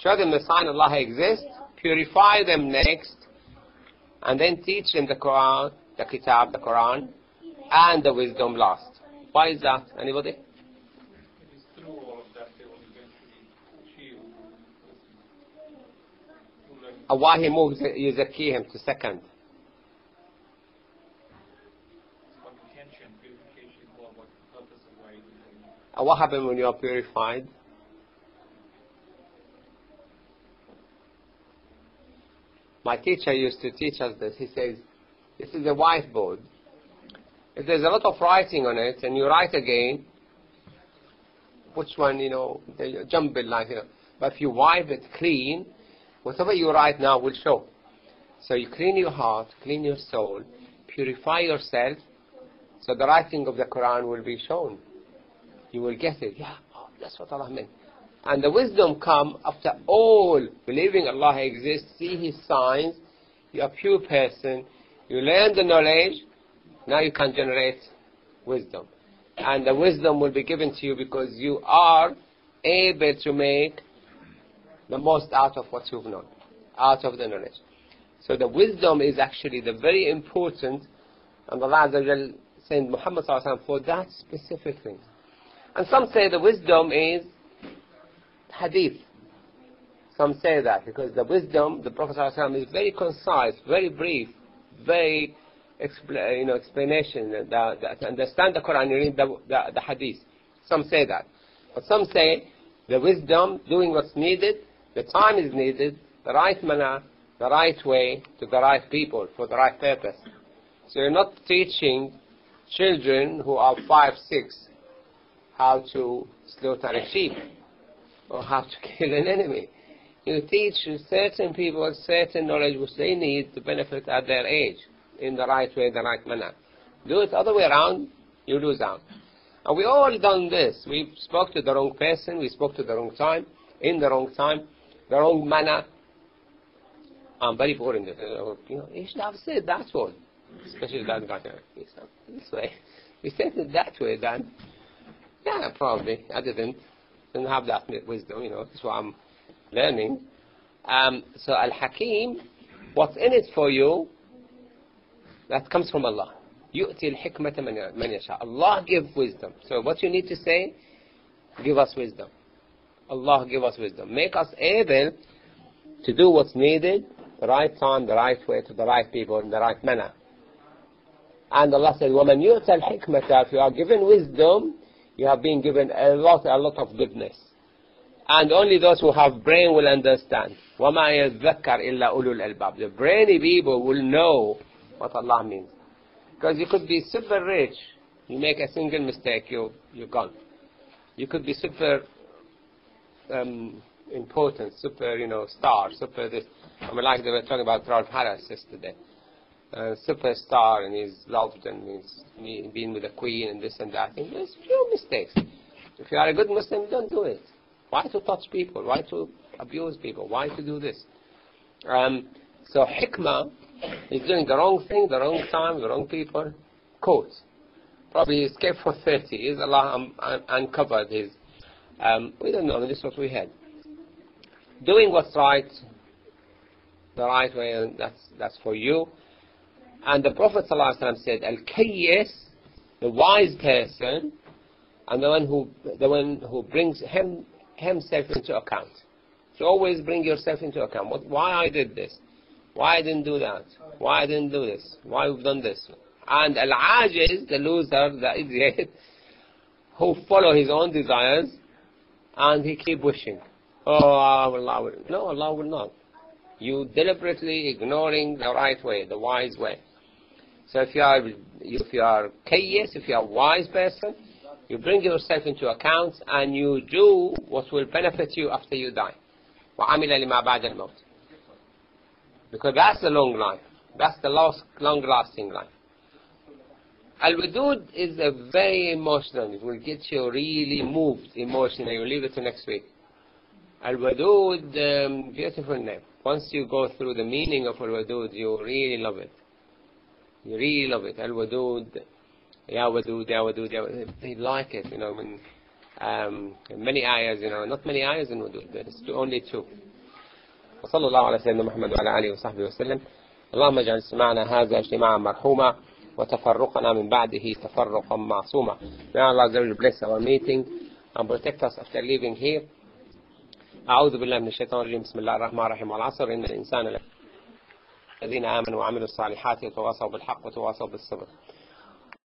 Show them the sign Allah exists, purify them next, and then teach them the Quran, the Kitab, the Quran, and the wisdom last. Why is that? Anybody? It is through all of that they will eventually achieve wisdom. Why he moves Yuzakkihim to second? Comprehension, purification, what purpose of why it is. What happens when you are purified? My teacher used to teach us this. He says, this is a whiteboard. If there's a lot of writing on it, and you write again, which one, the jumble line, But if you wipe it clean, whatever you write now will show. So you clean your heart, clean your soul, purify yourself, so the writing of the Quran will be shown. You will get it. Yeah, that's what Allah meant. And the wisdom come after all believing Allah exists, see His signs, you're a pure person, you learn the knowledge, now you can generate wisdom. And the wisdom will be given to you because you are able to make the most out of what you've known, out of the knowledge. So the wisdom is actually the very important, and Allah Azza wa Jal sent Muhammad Sallallahu Alaihi Wasallam for that specific thing. And some say the wisdom is hadith. Some say that because the wisdom, the Prophet Sallallahu Alaihi Wasallam is very concise, very brief, very explanation. To understand the Quran, you read the hadith. Some say that. But some say the wisdom, doing what's needed, the time is needed, the right manner, the right way, to the right people, for the right purpose. So you're not teaching children who are 5, 6 how to slaughter a sheep or how to kill an enemy. You teach certain people certain knowledge which they need to benefit at their age, in the right way, the right manner. Do it the other way around, you lose out. And we all done this. We spoke to the wrong person, we spoke to the wrong time, in the wrong time, the wrong manner. I'm very boring. You should have said that one. Especially that guy. This way. We said it that way then. Yeah, probably. I didn't have that wisdom, That's what I'm learning. So Al-Hakeem, what's in it for you, that comes from Allah. يُؤْتِي الْحِكْمَةَ مَنْ يَشَاءُ. Allah give wisdom. So what you need to say, give us wisdom. Allah give us wisdom. Make us able to do what's needed, the right time, the right way, to the right people, in the right manner. And Allah said, وَمَنْ يُؤْتَ الْحِكْمَةَ. If you are given wisdom, you have been given a lot of goodness. And only those who have brain will understand. وَمَا يَذَّكَّرْ إِلَّا أُولُو الْأَلْبَابِ. The brainy people will know what Allah means. Because you could be super rich, you make a single mistake, you're gone. You could be super important, super, star, super this. Like they were talking about Rolf Harris yesterday. Superstar, and he's loved, and he's been with the Queen, and this and that. And there's few mistakes. If you are a good Muslim, don't do it. Why to touch people? Why to abuse people? Why to do this? So hikmah is doing the wrong thing, the wrong time, the wrong people. Quote. Probably he escaped for 30 years. Allah uncovered his. We don't know. This is what we had. Doing what's right, the right way, and that's for you. And the Prophet ﷺ said, Al-Kayyis, the wise person, and the one who brings himself into account. So always bring yourself into account. Why I did this? Why I didn't do that? Why I didn't do this? Why we've done this? And Al-Ajiz, the loser, the idiot, who follow his own desires, and he keep wishing. Oh, Allah will. No, Allah will not. You deliberately ignoring the right way, the wise way. So if you are kayyis, if you are a wise person, you bring yourself into account and you do what will benefit you after you die. وَعَمِلَ لِمَا بَعْدَ الْمَوْتِ. Because that's the long life. That's the long-lasting life. Al-Wadud is a very emotional. It will get you really moved emotionally. You'll leave it to next week. Al-Wadud, beautiful name. Once you go through the meaning of Al-Wadud, you really love it. You really love it. Al-Wadud, Ya Wadud, Ya Wadud, Ya Wadud. They like it, many ayahs, not many ayahs in Wadud, there's only 2. وصلى الله على سيدنا محمد وعلى آله وصحبه وسلم. اللهم اجعل اجتماعنا هذا اجتماعا مرحوما وتفرقنا من بعده تفرقا معصوما. May Allah bless our meeting and protect us after leaving here. أعوذ بالله من الشيطان الرجيم. بسم الله الرحمن الرحيم. والعصر إن الإنسان الذين آمنوا وعملوا الصالحات وتواصوا بالحق وتواصوا بالصبر.